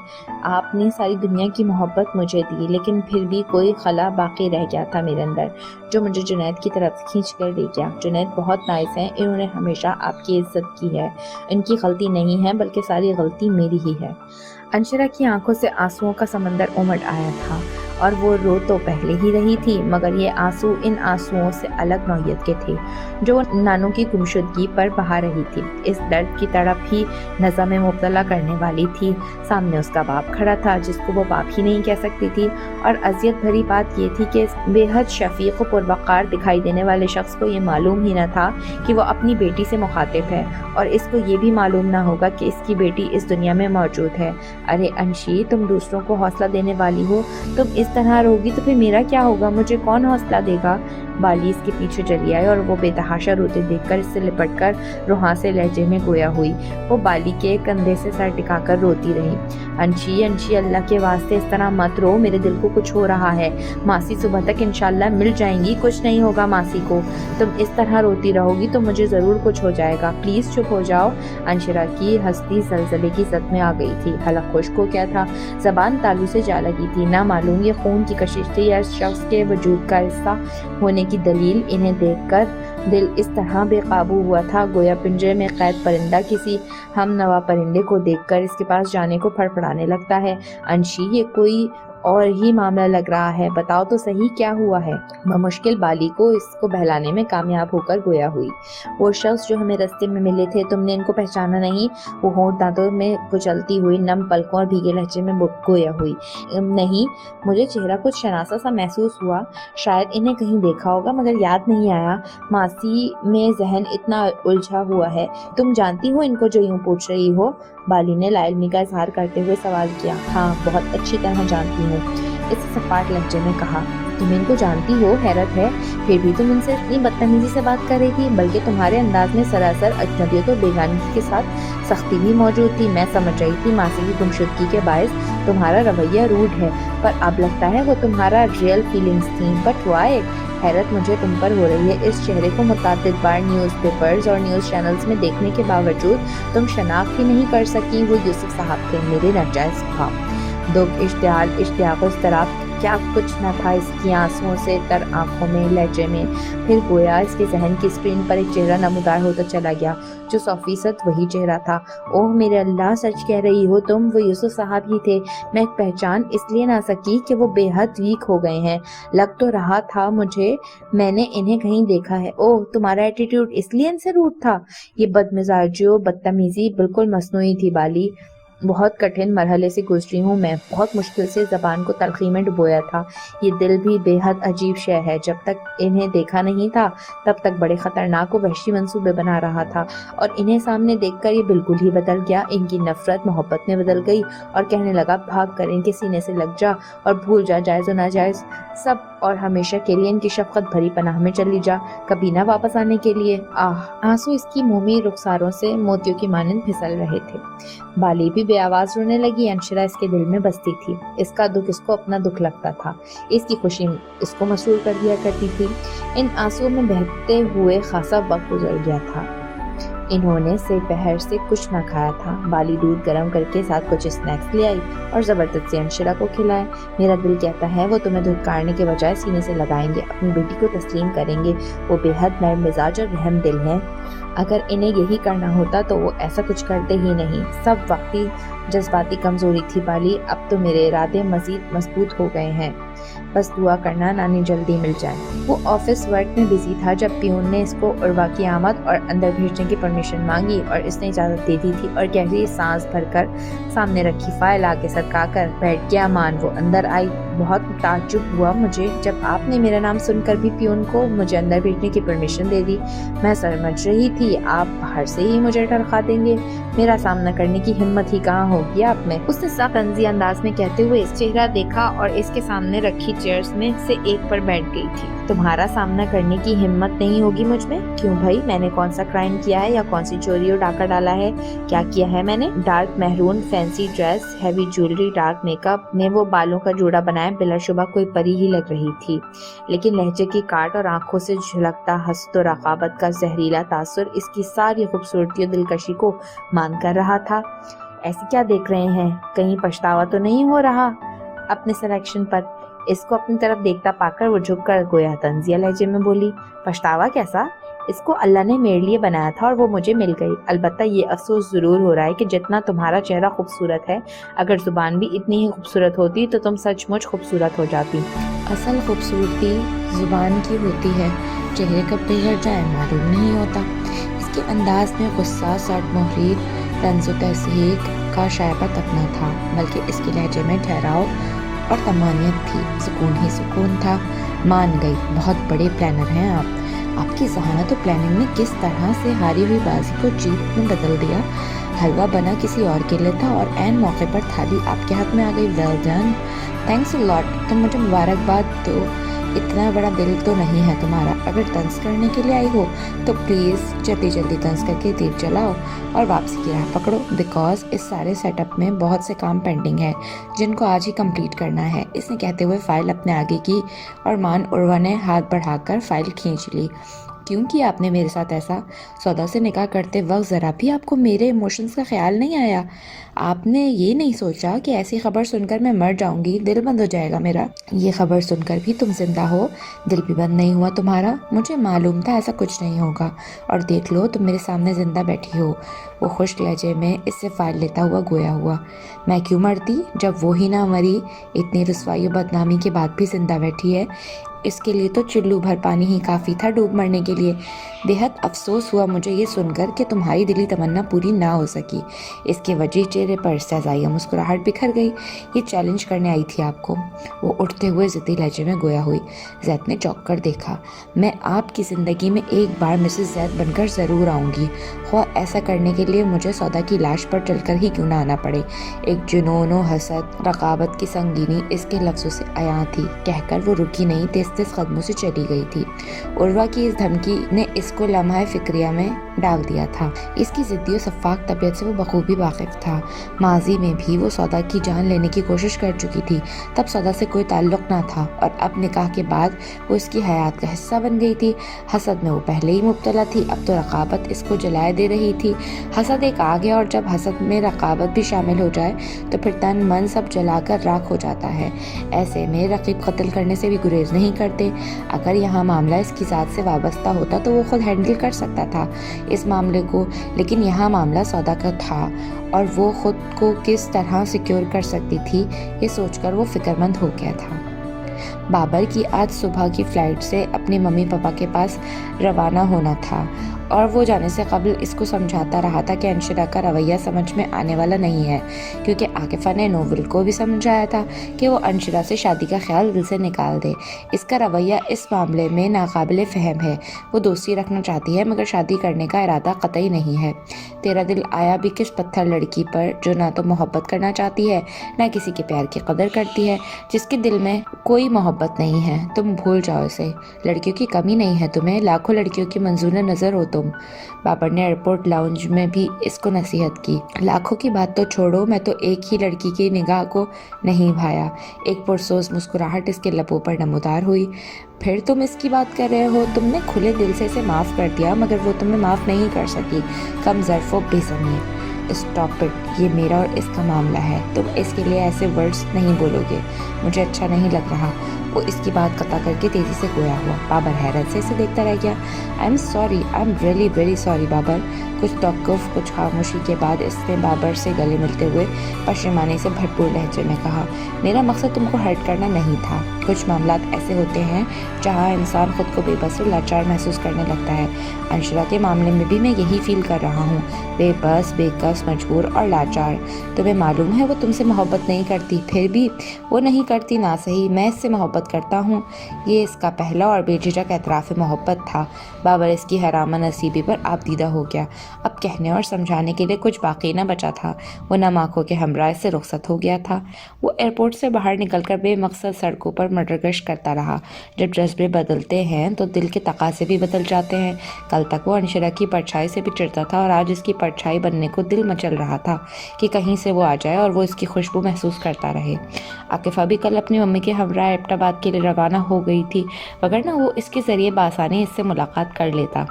آپ نے ساری دنیا کی محبت مجھے دی، لیکن پھر بھی کوئی خلا باقی رہ گیا تھا میرے اندر، جو مجھے جنید کی طرف کھینچ کر لے گیا۔ جنید بہت نائس ہیں، انہوں نے ہمیشہ آپ کی عزت کی ہے، ان کی غلطی نہیں ہے بلکہ ساری غلطی میری ہی ہے۔ انشرا کی آنکھوں سے آنسوؤں کا سمندر امڑ آیا تھا، اور وہ رو تو پہلے ہی رہی تھی، مگر یہ آنسو ان آنسوؤں سے الگ نوعیت کے تھے جو نانو کی گمشدگی پر بہا رہی تھی۔ اس درد کی تڑپ ہی نظر میں مبتلا کرنے والی تھی۔ سامنے اس کا باپ کھڑا تھا جس کو وہ باپ ہی نہیں کہہ سکتی تھی، اور اذیت بھری بات یہ تھی کہ اس بے حد شفیق و پروقار دکھائی دینے والے شخص کو یہ معلوم ہی نہ تھا کہ وہ اپنی بیٹی سے مخاطب ہے، اور اس کو یہ بھی معلوم نہ ہوگا کہ اس کی بیٹی اس دنیا میں موجود ہے۔ ارے انشی، تم دوسروں کو حوصلہ دینے والی ہو، تم اس طرح روگی تو پھر میرا کیا ہوگا؟ مجھے کون حوصلہ دے گا؟ بالی اس کے پیچھے چلی آئی اور وہ بے تحاشا روتے دیکھ کر اس سے لپٹ کر روحانسے لہجے میں گویا ہوئی۔ وہ بالی کے کندھے سے سر ٹکا کر روتی رہی۔ انشی، انشی، اللہ کے واسطے اس طرح مت رو، میرے دل کو کچھ ہو رہا ہے۔ ماسی صبح تک انشاءاللہ مل جائیں گی، کچھ نہیں ہوگا ماسی کو۔ تم اس طرح روتی رہو گی تو مجھے ضرور کچھ ہو جائے گا، پلیز چپ ہو جاؤ۔ انشرا کی ہستی زلزلے کی زد میں آ گئی تھی، حلق خشک ہو گیا تھا، زبان تالو سے جا لگی تھی۔ نہ معلوم یہ خون کی کشش تھی یا اس شخص کے وجود کا حصہ ہونے کی دلیل۔ انہیں دیکھ کر دل اس طرح بے قابو ہوا تھا گویا پنجرے میں قید پرندہ کسی ہم نوا پرندے کو دیکھ کر اس کے پاس جانے کو پھڑپڑانے لگتا ہے۔ انشی، یہ کوئی اور ہی معاملہ لگ رہا ہے، بتاؤ تو صحیح کیا ہوا ہے؟ بمشکل بالی کو اس کو بہلانے میں کامیاب ہو کر گویا ہوئی۔ وہ شخص جو ہمیں رستے میں ملے تھے، تم نے ان کو پہچانا نہیں؟ وہ ہونٹ دانتوں میں کچلتی ہوئی نم پلکوں اور بھیگے لہجے میں گویا ہوئی۔ نہیں، مجھے چہرہ کچھ شناسا سا محسوس ہوا، شاید انہیں کہیں دیکھا ہوگا مگر یاد نہیں آیا۔ ماسی میں ذہن اتنا الجھا ہوا ہے۔ تم جانتی ہو ان کو جو یوں پوچھ رہی ہو؟ بالی نے لا علمی کا اظہار کرتے ہوئے سوال کیا۔ ہاں، بہت اچھی طرح جانتی ہوں، اس سپاٹ لہجے میں کہا۔ तुम इनको जानती हो, हैरत है, फिर भी तुम इनसे इतनी बदतमीजी से बात कर रही थी, बल्कि तुम्हारे अंदाज में सरासर अजनबियत और बेगानगी के साथ सख्ती भी मौजूद थी। मैं समझ रही थी मासी की गुमशुदगी के बायस तुम्हारा रवैया रूड है, पर अब लगता है वो तुम्हारा रियल फीलिंग्स थी। But why? हैरत मुझे तुम पर हो रही है। इस चेहरे को मुतअद्दिद बार न्यूज़पेपर्स और न्यूज़ चैनल्स में देखने के बावजूद तुम शनाख्त ही नहीं कर सकी। वो यूसुफ साहब थे, मेरे नाजायज़ ख्वाब। दुख, इश्तिहाल, इश्तियाक़, इज़्तिराब, क्या कुछ न था इसकी आंसुओं से तर आंखों में, लहजे में। फिर गोया इसके जहन की स्क्रीन पर एक चेहरा नमूदार होता चला गया जो 100% वही चेहरा था। ओह मेरे अल्लाह, सच कह रही हो तुम, वो यूसुफ साहब ही थे। मैं पहचान इसलिए ना सकी कि वो बेहद वीक हो गए हैं। लग तो रहा था मुझे मैंने इन्हें कहीं देखा है। ओह, तुम्हारा एटीट्यूड इसलिए इनसे रूट था। ये बदमिजाजी और बदतमीजी बिल्कुल मसनूई थी बाली। बहुत कठिन मरहले से गुजरी हूँ मैं, बहुत मुश्किल से ज़बान को तलखी में डुबोया था। ये दिल भी बेहद अजीब शय है। जब तक इन्हें देखा नहीं था तब तक बड़े ख़तरनाक और वहशी मंसूबे बना रहा था, और इन्हें सामने देखकर ये बिल्कुल ही बदल गया। इनकी नफ़रत मोहब्बत में बदल गई और कहने लगा, भाग कर इनके सीने से लग जा और भूल जा जायज़ व नाजायज़ सब, और हमेशा के लिए इनकी शफ़क़त भरी पनाह में चली जा, कभी ना वापस आने के लिए। आंसू इसकी मोमी रुखसारों से मोतियों की मानंद फिसल रहे थे। बाली भी बेआवाज रोने लगी। अंशरा इसके दिल में बसती थी। इसका दुख इसको अपना दुख लगता था, इसकी खुशी इसको मसरूर कर दिया करती थी। इन आंसुओं में बहते हुए खासा वक्त गुजर गया था। इन्होंने दोपहर से कुछ न खाया था। बाली दूध गर्म करके साथ कुछ स्नैक्स ले आई और ज़बरदस्ती अंशरा को खिलाए। मेरा दिल कहता है वो तुम्हें धुतकारने के बजाय सीने से लगाएंगे, अपनी बेटी को तस्लीम करेंगे। वो बेहद नरम मिजाज और रहम दिल हैं। अगर इन्हें यही करना होता तो वो ऐसा कुछ करते ही नहीं। सब वक्ती जज्बाती कमजोरी थी बाली, अब तो मेरे इरादे मजीद मजबूत हो गए हैं। बस दुआ करना नानी जल्दी मिल जाए। वो ऑफिस वर्क में बिजी था जब पियून ने इसको उर्वा की आमद और अंदर भेजने की परमिशन मांगी, और इसने इजाज़त दे दी थी। और गहरी सांस भरकर सामने रखी फाइल आगे सरका कर बैठ गया अमान। वो अंदर आई। बहुत ताज्जुब हुआ मुझे जब आपने मेरा नाम सुनकर भी पियून को मुझे अंदर भेजने की परमिशन दे दी। मैं समझ रही थी आप बाहर से ही मुझे टरखा देंगे, मेरा सामना करने की हिम्मत ही कहाँ होगी आप में। उसने साफ तंज़ी अंदाज में कहते हुए इस चेहरा देखा और इसके सामने रखी चेयर्स में से एक पर बैठ गई थी। तुम्हारा सामना करने की हिम्मत नहीं होगी मुझ में? क्यों भाई, मैंने कौन सा क्राइम किया है या कौन सी चोरी और डाका डाला है? क्या किया है मैंने? Dark maroon fancy dress, heavy jewellery, dark makeup में वो बालों का जोड़ा बनाए बिलाशुबा कोई परी ही लग रही थी, लेकिन लहजे की काट और आंखों से झलकता हसद और रकाबत का जहरीला तासुर इसकी सारी खूबसूरती और दिलकशी को मान कर रहा था। ऐसे क्या देख रहे हैं? कहीं पछतावा तो नहीं हो रहा अपने सिलेक्शन पर? इसको अपनी तरफ देखता पाकर वो झुककर गोया तंजिया लहजे में बोली, पछतावा कैसा? इसको अल्लाह ने मेरे लिए बनाया था और वो मुझे मिल गई। अलबत्ता ये अफसोस ज़रूर हो रहा है कि जितना तुम्हारा चेहरा खूबसूरत है, अगर ज़ुबान भी इतनी ही खूबसूरत होती तो तुम सचमुच खूबसूरत हो जाती। असल खूबसूरती ज़ुबान की होती है, चेहरे कब बिगड़ जाए मालूम नहीं होता। इसके अंदाज में गुस्सा, सट मोहरी, तंज़ तहसीक का शायबा तक न था, बल्कि इसके लहजे में ठहराव और तमानियत थी। सुकून ही सुकून था। मान गई, बहुत बड़े प्लानर हैं आप। आपकी जहानत और प्लानिंग ने किस तरह से हारी हुई बाजी को जीत में बदल दिया। हलवा बना किसी और के लिए था और ऐन मौके पर थाली आपके हाथ में आ गई। Well done, thanks a lot. तुम मुझे मुबारकबाद दो, इतना बड़ा दिल तो नहीं है तुम्हारा। अगर तंज करने के लिए आई हो तो प्लीज़ जल्दी जल्दी तंज करके तीर चलाओ और वापसी की राह पकड़ो, बिकॉज इस सारे सेटअप में बहुत से काम पेंडिंग है जिनको आज ही कंप्लीट करना है। इसने कहते हुए फाइल अपने आगे की और मान उर्वा ने हाथ बढ़ाकर फाइल खींच ली। क्यों किया आपने मेरे साथ ऐसा? सौदा से निकाह करते वक्त ज़रा भी आपको मेरे इमोशंस का ख्याल नहीं आया? आपने ये नहीं सोचा कि ऐसी खबर सुनकर मैं मर जाऊंगी, दिल बंद हो जाएगा मेरा? ये खबर सुनकर भी तुम जिंदा हो, दिल भी बंद नहीं हुआ तुम्हारा? मुझे मालूम था ऐसा कुछ नहीं होगा, और देख लो तुम मेरे सामने जिंदा बैठी हो। वो खुश लहजे में इससे फाइल लेता हुआ गोया हुआ। मैं क्यों मरती जब वो ही ना मरी? इतनी रुसवाई और बदनामी के बाद भी जिंदा बैठी है। اس کے لیے تو چلو بھر پانی ہی کافی تھا ڈوب مرنے کے لیے۔ بےحد افسوس ہوا مجھے یہ سن کر کہ تمہاری دلی تمنا پوری نہ ہو سکی۔ اس کے وجہ چہرے پر استہزائیہ مسکراہٹ بکھر گئی۔ یہ چیلنج کرنے آئی تھی آپ کو؟ وہ اٹھتے ہوئے ضدی لہجے میں گویا ہوئی۔ زید نے چونک کر دیکھا۔ میں آپ کی زندگی میں ایک بار مسز زید بن کر ضرور آؤں گی، خواہ ایسا کرنے کے لیے مجھے سودا کی لاش پر چل کر ہی کیوں نہ آنا پڑے۔ ایک جنون و حسد، رقابت کی سنگینی اس کے لفظوں سے عیاں تھی۔ کہہ کر وہ رکی نہیں، تیز تیز قدموں سے چلی گئی تھی۔ عروہ کی اس دھمکی نے اس کو لمحہ فکریہ میں ڈال دیا تھا۔ اس کی ضدی و شفاق طبیعت سے وہ بخوبی واقف تھا۔ ماضی میں بھی وہ سودا کی جان لینے کی کوشش کر چکی تھی، تب سودا سے کوئی تعلق نہ تھا، اور اب نکاح کے بعد وہ اس کی حیات کا حصہ بن گئی تھی۔ حسد میں وہ پہلے ہی مبتلا تھی، اب تو رقابت اس کو جلائے دے رہی تھی۔ حسد ایک آگ ہے، اور جب حسد میں رقابت بھی شامل ہو جائے تو پھر تن من سب جلا کر راکھ ہو جاتا ہے۔ ایسے میں رقیب قتل کرنے سے بھی گریز نہیں کرتے۔ اگر یہاں معاملہ اس کی ذات سے وابستہ ہوتا تو وہ خود ہینڈل کر سکتا تھا اس معاملے کو، لیکن یہاں معاملہ سودا کا تھا، اور وہ خود کو کس طرح سیکیور کر سکتی تھی یہ سوچ کر وہ فکر مند ہو گیا تھا۔ بابر کی آج صبح کی فلائٹ سے اپنے ممی پاپا کے پاس روانہ ہونا تھا، اور وہ جانے سے قبل اس کو سمجھاتا رہا تھا کہ انشرا کا رویہ سمجھ میں آنے والا نہیں ہے، کیونکہ عاقفہ نے نوبل کو بھی سمجھایا تھا کہ وہ انشرا سے شادی کا خیال دل سے نکال دے۔ اس کا رویہ اس معاملے میں ناقابل فہم ہے۔ وہ دوستی رکھنا چاہتی ہے مگر شادی کرنے کا ارادہ قطعی نہیں ہے۔ تیرا دل آیا بھی کس پتھر لڑکی پر جو نہ تو محبت کرنا چاہتی ہے نہ کسی کے پیار کی قدر کرتی ہے، جس کے دل میں کوئی محبت نہیں ہے۔ تم بھول جاؤ اسے، لڑکیوں کی کمی نہیں ہے تمہیں، لاکھوں لڑکیوں کی منظور نظر ہو تم۔ بابر نے ایئرپورٹ لاؤنج میں بھی اس کو نصیحت کی۔ لاکھوں کی بات تو چھوڑو، میں تو ایک ہی لڑکی کی نگاہ کو نہیں بھایا۔ ایک پرسوز مسکراہٹ اس کے لبوں پر نمودار ہوئی۔ پھر تم اس کی بات کر رہے ہو؟ تم نے کھلے دل سے اسے معاف کر دیا مگر وہ تمہیں معاف نہیں کر سکی۔ کم ظرف و بے ضمیر۔ اسٹاپ اٹ، یہ میرا اور اس کا معاملہ ہے، تم اس کے لیے ایسے ورڈز نہیں بولو گے، مجھے اچھا نہیں لگ رہا۔ وہ اس کی بات قطع کر کے تیزی سے گویا ہوا۔ بابر حیرت سے اسے دیکھتا رہ گیا۔ I am really very sorry Babar. کچھ توقف، کچھ خاموشی کے بعد اس نے بابر سے گلے ملتے ہوئے پشیمانی سے بھرپور لہجے میں کہا، میرا مقصد تم کو ہرٹ کرنا نہیں تھا۔ کچھ معاملات ایسے ہوتے ہیں جہاں انسان خود کو بے بس اور لاچار محسوس کرنے لگتا ہے۔ انشرا کے معاملے میں بھی میں یہی فیل کر رہا ہوں، بے بس، بے کس، مجبور اور لاچار۔ تمہیں معلوم ہے وہ تم سے محبت نہیں کرتی، پھر بھی وہ نہیں کرتی نہ صحیح، میں اس سے محبت کرتا ہوں۔ یہ اس کا پہلا اور بے جھجک اعتراف محبت تھا۔ بابر اس کی حرامہ نصیبی پر آبدیدہ ہو گیا۔ اب کہنے اور سمجھانے کے لیے کچھ باقی نہ بچا تھا۔ وہ نم آنکھوں کے ہمراہ سے رخصت ہو گیا تھا۔ وہ ایئرپورٹ سے باہر نکل کر بے مقصد سڑکوں پر مٹرگشت کرتا رہا۔ جب جذبے بدلتے ہیں تو دل کے تقاضے بھی بدل جاتے ہیں۔ کل تک وہ انشرا کی پرچھائی سے بھی چڑھتا تھا، اور آج اس کی پرچھائی بننے کو دل مچل رہا تھا کہ کہیں سے وہ آ جائے اور وہ اس کی خوشبو محسوس کرتا رہے۔ عاقفہ بھی کل اپنی ممی کے ہمراہ ایبٹ آباد کے لیے روانہ ہو گئی تھی، وگرنہ وہ اس کے ذریعے بآسانی اس سے ملاقات کر لیتا۔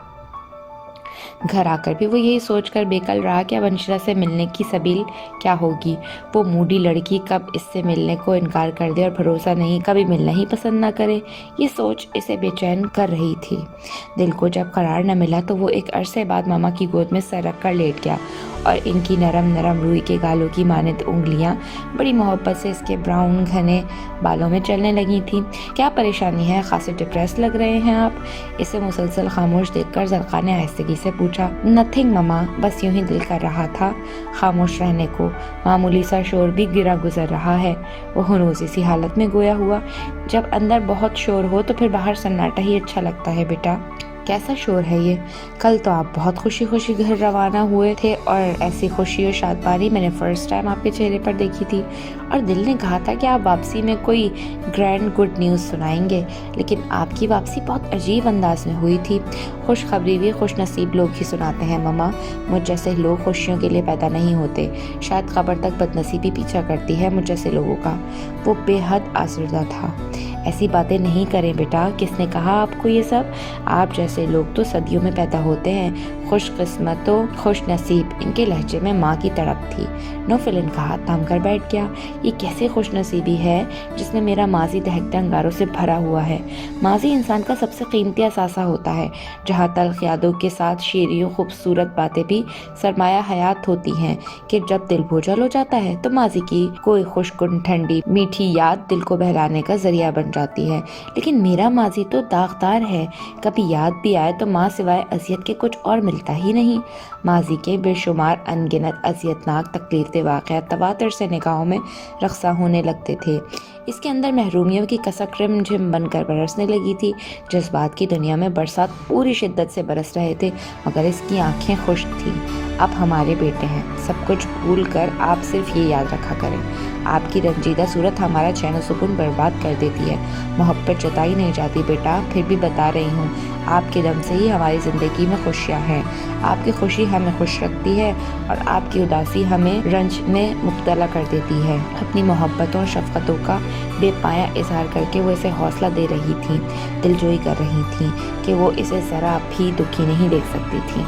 گھر آ کر بھی وہ یہی سوچ کر بےکل رہا کہ اب انشرا سے ملنے کی سبیل کیا ہوگی۔ وہ موڈی لڑکی کب اس سے ملنے کو انکار کر دے اور بھروسہ نہیں کبھی ملنا ہی پسند نہ کرے، یہ سوچ اسے بے چین کر رہی تھی۔ دل کو جب قرار نہ ملا تو وہ ایک عرصے بعد ماما کی گود میں سر رکھ کر لیٹ گیا، اور ان کی نرم نرم روئی کے گالوں کی مانند انگلیاں بڑی محبت سے اس کے براؤن گھنے بالوں میں چلنے لگی تھیں۔ کیا پریشانی ہے؟ خاصے ڈپریس لگ رہے ہیں آپ؟ اسے مسلسل خاموش دیکھ کر زلقا نے آہستگی سے پوچھا۔ نتھنگ ماما، بس یوں ہی دل کر رہا تھا خاموش رہنے کو، معمولی سا شور بھی گرا گزر رہا ہے۔ وہ ہنوزی سی حالت میں گویا ہوا۔ جب اندر بہت شور ہو تو پھر باہر سناٹا ہی اچھا لگتا ہے بیٹا۔ کیسا شور ہے یہ؟ کل تو آپ بہت خوشی خوشی گھر روانہ ہوئے تھے، اور ایسی خوشی اور شادمانی میں نے فرسٹ ٹائم آپ کے چہرے پر دیکھی تھی، اور دل نے کہا تھا کہ آپ واپسی میں کوئی گرینڈ گڈ نیوز سنائیں گے، لیکن آپ کی واپسی بہت عجیب انداز میں ہوئی تھی۔ خوشخبری بھی خوش نصیب لوگ ہی سناتے ہیں ماما، مجھ جیسے لوگ خوشیوں کے لیے پیدا نہیں ہوتے، شاید قبر تک بدنصیبی پیچھا کرتی ہے مجھ جیسے لوگوں کا۔ وہ بے حد آزردہ تھا۔ ایسی باتیں نہیں کریں بیٹا، کس نے کہا آپ کو یہ سب؟ آپ جیسا سے لوگ تو صدیوں میں پیدا ہوتے ہیں، خوش قسمت و خوش نصیب۔ ان کے لہجے میں ماں کی تڑپ تھی۔ نوفل کا ہاتھ تھام کر بیٹھ گیا۔ یہ کیسی خوش نصیبی ہے جس میں میرا ماضی دہکتے انگاروں سے بھرا ہوا ہے۔ ماضی انسان کا سب سے قیمتی اثاثہ ہوتا ہے، جہاں تلخ یادوں کے ساتھ شیریں و خوبصورت باتیں بھی سرمایہ حیات ہوتی ہیں کہ جب دل بوجھل ہو جاتا ہے تو ماضی کی کوئی خوشگن ٹھنڈی میٹھی یاد دل کو بہلانے کا ذریعہ بن جاتی ہے۔ لیکن میرا ماضی تو داغدار ہے، کبھی یاد بھی آئے تو ماں سوائے اذیت کے کچھ اور ملتا ہی نہیں۔ ماضی کے بے شمار انگنت اذیتناک تکلیف دہ واقعات تواتر سے نگاہوں میں رقصہ ہونے لگتے تھے۔ اس کے اندر محرومیوں کی کسک رم جھم بن کر برسنے لگی تھی۔ جذبات کی دنیا میں برسات پوری شدت سے برس رہے تھے، مگر اس کی آنکھیں خشک تھیں۔ اب ہمارے بیٹے ہیں، سب کچھ بھول کر آپ صرف یہ یاد رکھا کریں، آپ کی رنجیدہ صورت ہمارا چین و سکون برباد کر دیتی ہے۔ محبت جتائی نہیں جاتی بیٹا، پھر بھی بتا رہی ہوں، آپ کے دم سے ہی ہماری زندگی میں خوشیاں ہیں۔ آپ کی خوشی ہمیں خوش رکھتی ہے اور آپ کی اداسی ہمیں رنج میں مبتلا کر دیتی ہے۔ اپنی محبتوں اور شفقتوں کا بے پایہ اظہار کر کے وہ اسے حوصلہ دے رہی تھیں، دلجوئی کر رہی تھیں کہ وہ اسے ذرا بھی دکھی نہیں دیکھ سکتی تھی۔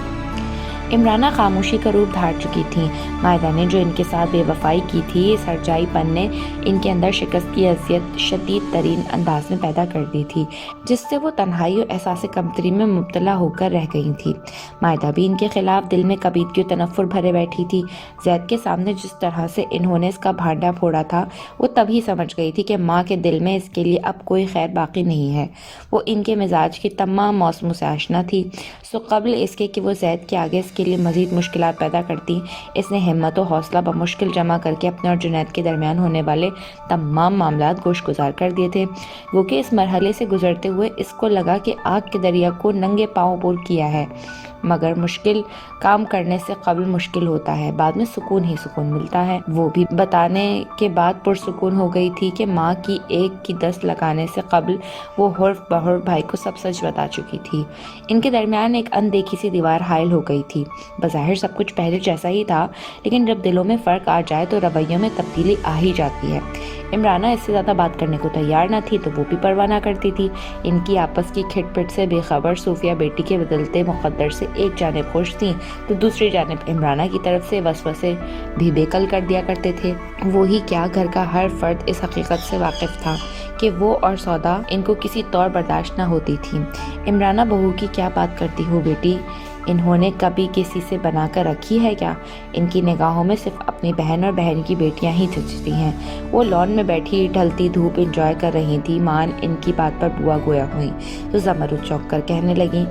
عمرانہ خاموشی کا روپ دھار چکی تھیں۔ مائدہ نے جو ان کے ساتھ بے وفائی کی تھی، اس ہرجائی پن نے ان کے اندر شکست کی اذیت شدید ترین انداز میں پیدا کر دی تھی، جس سے وہ تنہائی اور احساس کمتری میں مبتلا ہو کر رہ گئی تھی۔ مائدہ بھی ان کے خلاف دل میں کبید کی تنفر بھرے بیٹھی تھی۔ زید کے سامنے جس طرح سے انہوں نے اس کا بھانڈا پھوڑا تھا، وہ تبھی سمجھ گئی تھی کہ ماں کے دل میں اس کے لیے اب کوئی خیر باقی نہیں ہے۔ وہ ان کے مزاج کی تمام موسموں سے آشنا تھی، سو قبل اس کے کہ وہ زید کے آگے اس کے لیے مزید مشکلات پیدا کرتی، اس نے ہمت و حوصلہ بمشکل جمع کر کے اپنے اور جنید کے درمیان ہونے والے تمام معاملات گوش گزار کر دیے تھے۔ وہ کہ اس مرحلے سے گزرتے ہوئے اس کو لگا کہ آگ کے دریا کو ننگے پاؤں پور کیا ہے، مگر مشکل کام کرنے سے قبل مشکل ہوتا ہے، بعد میں سکون ہی سکون ملتا ہے۔ وہ بھی بتانے کے بعد پرسکون ہو گئی تھی کہ ماں کی ایک کی دست لگانے سے قبل وہ حرف بحرف بھائی کو سب سچ بتا چکی تھی۔ ان کے درمیان ایک اندیکھی سی دیوار حائل ہو گئی تھی۔ بظاہر سب کچھ پہلے جیسا ہی تھا، لیکن جب دلوں میں فرق آ جائے تو رویوں میں تبدیلی آ ہی جاتی ہے۔ عمرانہ اس سے زیادہ بات کرنے کو تیار نہ تھی تو وہ بھی پرواہ نہ کرتی تھی۔ ان کی آپس کی کھٹ پٹ سے بے خبر صوفیہ بیٹی کے بدلتے مقدر سے ایک جانب خوش تھیں تو دوسری جانب عمرانہ کی طرف سے وسوسے بھی بے کل کر دیا کرتے تھے۔ وہی کیا گھر کا ہر فرد اس حقیقت سے واقف تھا کہ وہ اور سودا ان کو کسی طور برداشت نہ ہوتی تھی۔ عمرانہ بہو کی کیا بات کرتی ہو بیٹی، انہوں نے کبھی کسی سے بنا کر رکھی ہے کیا؟ ان کی نگاہوں میں صرف اپنی بہن اور بہن کی بیٹیاں ہی جھلکتی ہیں۔ وہ لان میں بیٹھی ڈھلتی دھوپ انجوائے کر رہی تھی۔ ماں ان کی بات پر بوا گویا ہوئی تو زمرد چونک کر کہنے لگی،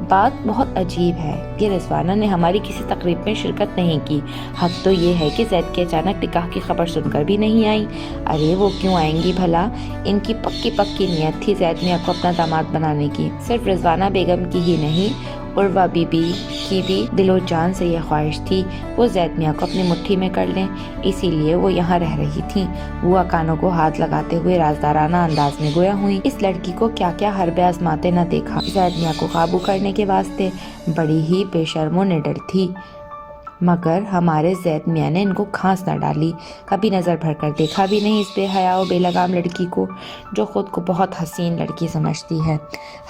بات بہت عجیب ہے، یہ رضوانہ نے ہماری کسی تقریب میں شرکت نہیں کی۔ حق تو یہ ہے کہ زید کے اچانک نکاح کی خبر سن کر بھی نہیں آئی۔ ارے وہ کیوں آئیں گی بھلا، ان کی پکی نیت تھی زید میاں کو اپنا داماد بنانے کی۔ صرف رضوانہ بیگم کی ہی نہیں، عروہ بی بی کی بھی دل و جان سے یہ خواہش تھی وہ زید میاں کو اپنی مٹھی میں کر لیں، اسی لیے وہ یہاں رہ رہی تھیں۔ وہ کانوں کو ہاتھ لگاتے ہوئے رازدارانہ انداز میں گویا ہوئی، اس لڑکی کو کیا کیا حربے آزماتے نہ دیکھا زید میاں کو قابو کرنے کے واسطے۔ بڑی ہی بے شرم و نڈر تھی، مگر ہمارے زید میاں نے ان کو کھانس نہ ڈالی، کبھی نظر بھر کر دیکھا بھی نہیں اس بے حیا و بے لگام لڑکی کو جو خود کو بہت حسین لڑکی سمجھتی ہے۔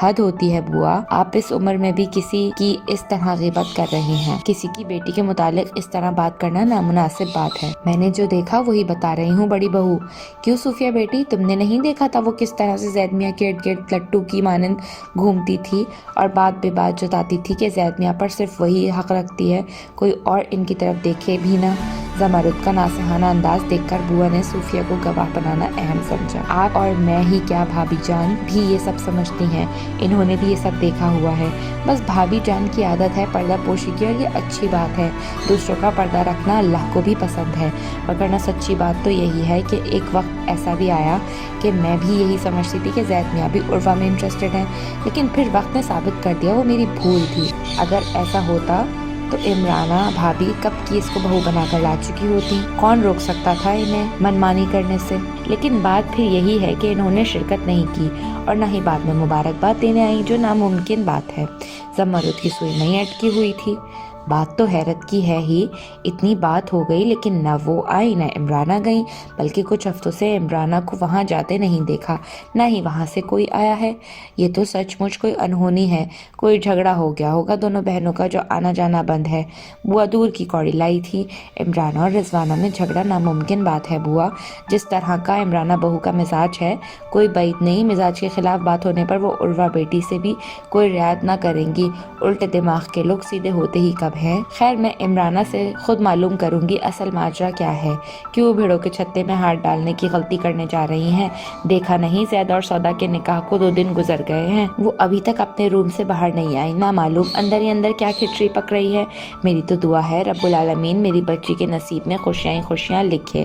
حد ہوتی ہے بوا، آپ اس عمر میں بھی کسی کی اس طرح غیبت کر رہی ہیں۔ کسی کی بیٹی کے متعلق اس طرح بات کرنا نامناسب بات ہے۔ میں نے جو دیکھا وہی بتا رہی ہوں بڑی بہو۔ کیوں صوفیہ بیٹی، تم نے نہیں دیکھا تھا وہ کس طرح سے زید میاں کے ارد گرد لٹو کی مانند گھومتی تھی اور بات بے بات جتاتی تھی کہ زید میاں پر صرف وہی حق رکھتی ہے، کوئی اور ان کی طرف دیکھے بھی نہ۔ زمرد کا ناصحانہ انداز دیکھ کر بوا نے صوفیہ کو گواہ بنانا اہم سمجھا۔ آپ اور میں ہی کیا، بھابی جان بھی یہ سب سمجھتی ہیں، انہوں نے بھی یہ سب دیکھا ہوا ہے۔ بس بھابی جان کی عادت ہے پردہ پوشی کی اور یہ اچھی بات ہے، دوسروں کا پردہ رکھنا اللہ کو بھی پسند ہے، وگرنہ سچی بات تو یہی ہے کہ ایک وقت ایسا بھی آیا کہ میں بھی یہی سمجھتی تھی کہ زید میاں بھی عروہ میں انٹرسٹڈ ہیں، لیکن پھر وقت نے ثابت کر دیا وہ میری بھول تھی۔ اگر ایسا ہوتا تو عمرانہ بھابی کب کی اس کو بہو بنا کر لا چکی ہوتی، کون روک سکتا تھا انہیں منمانی کرنے سے؟ لیکن بات پھر یہی ہے کہ انہوں نے شرکت نہیں کی اور نہ ہی بعد میں مبارکباد دینے آئی، جو ناممکن بات ہے۔ زمرد کی سوئی نہیں اٹکی ہوئی تھی۔ بات تو حیرت کی ہے ہی، اتنی بات ہو گئی لیکن نہ وہ آئی نہ عمرانہ گئی، بلکہ کچھ ہفتوں سے عمرانہ کو وہاں جاتے نہیں دیکھا، نہ ہی وہاں سے کوئی آیا ہے۔ یہ تو سچ مچ کوئی انہونی ہے، کوئی جھگڑا ہو گیا ہوگا دونوں بہنوں کا جو آنا جانا بند ہے۔ بوا دور کی کوڑی لائی تھی، عمرانہ اور رضوانہ میں جھگڑا ناممکن بات ہے بوا، جس طرح کا عمرانہ بہو کا مزاج ہے، کوئی بعید نہیں مزاج کے خلاف بات ہونے پر وہ عروہ بیٹی سے بھی کوئی رعایت نہ کریں گی۔ الٹے دماغ کے لوگ سیدھے ہوتے ہی کب ہیں۔ خیر میں عمرانہ سے خود معلوم کروں گی اصل ماجرا کیا ہے، کیوں بھیڑوں کے چھتے میں ہاتھ ڈالنے کی غلطی کرنے جا رہی ہیں۔ دیکھا نہیں زید اور سودا کے نکاح کو 2 دن گزر گئے ہیں، وہ ابھی تک اپنے روم سے باہر نہیں آئی، نہ معلوم اندر ہی اندر کیا کھچڑی پک رہی ہے۔ میری تو دعا ہے رب العالمین میری بچی کے نصیب میں خوشیاں ہی خوشیاں لکھے۔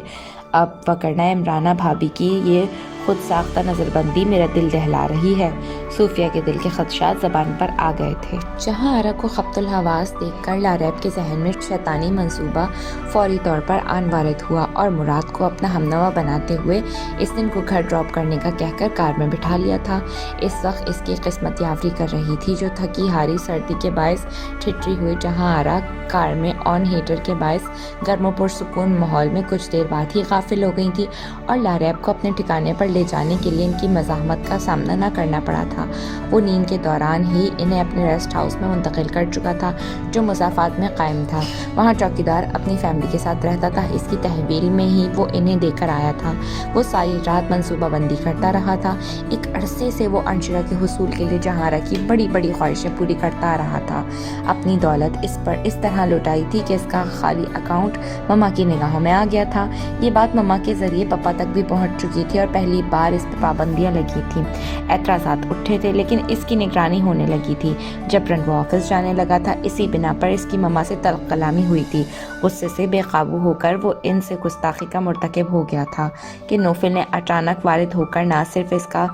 اب وگرنہ عمرانہ بھابی کی یہ خود ساختہ نظر بندی میرا دل دہلا رہی ہے۔ صوفیہ کے دل کے خدشات زبان پر آ گئے تھے۔ جہاں آرا کو خبط الحواس دیکھ کر لاریب کے ذہن میں شیطانی منصوبہ فوری طور پر آن وارد ہوا اور مراد کو اپنا ہمنوا بناتے ہوئے اس دن کو گھر ڈراپ کرنے کا کہہ کر کار میں بٹھا لیا تھا۔ اس وقت اس کی قسمت یاوری کر رہی تھی جو تھکی ہاری سردی کے باعث ٹھٹری ہوئی، جہاں آرا کار میں آن ہیٹر کے باعث گرم و پرسکون ماحول میں کچھ دیر بعد ہی غافل ہو گئی تھی اور لاریب کو اپنے ٹھکانے پر لے جانے کے لیے ان کی مزاحمت کا سامنا نہ کرنا پڑا تھا۔ وہ نیند کے دوران ہی انہیں اپنے ریسٹ ہاؤس میں منتقل کر چکا تھا جو مسافات میں قائم تھا۔ وہاں چوکیدار اپنی فیملی کے ساتھ رہتا تھا، اس کی تحویل میں ہی وہ انہیں دے کر آیا تھا۔ وہ ساری رات منصوبہ بندی کرتا رہا تھا، ایک عرصے سے وہ انشرہ کے حصول کے لیے جہارہ کی بڑی بڑی خواہشیں پوری کرتا رہا تھا۔ اپنی دولت اس پر اس طرح لوٹائی تھی کہ اس کا خالی اکاؤنٹ مما کی نگاہوں میں آ گیا تھا۔ یہ بات مما کے ذریعے پپا تک بھی پہنچ چکی تھی اور پہلی بار اس پہ پابندیاں لگی تھیں، اعتراضات اٹھے تھے، لیکن اس کی نگرانی ہونے لگی تھی۔ جبراً وہ آفس جانے لگا تھا، اسی بنا پر اس کی مما سے تلخ کلامی ہوئی تھی۔ غصے سے بے قابو ہو کر وہ ان سے گستاخی کا مرتکب ہو گیا تھا کہ نوفل نے اچانک وارد ہو کر نہ صرف اس کا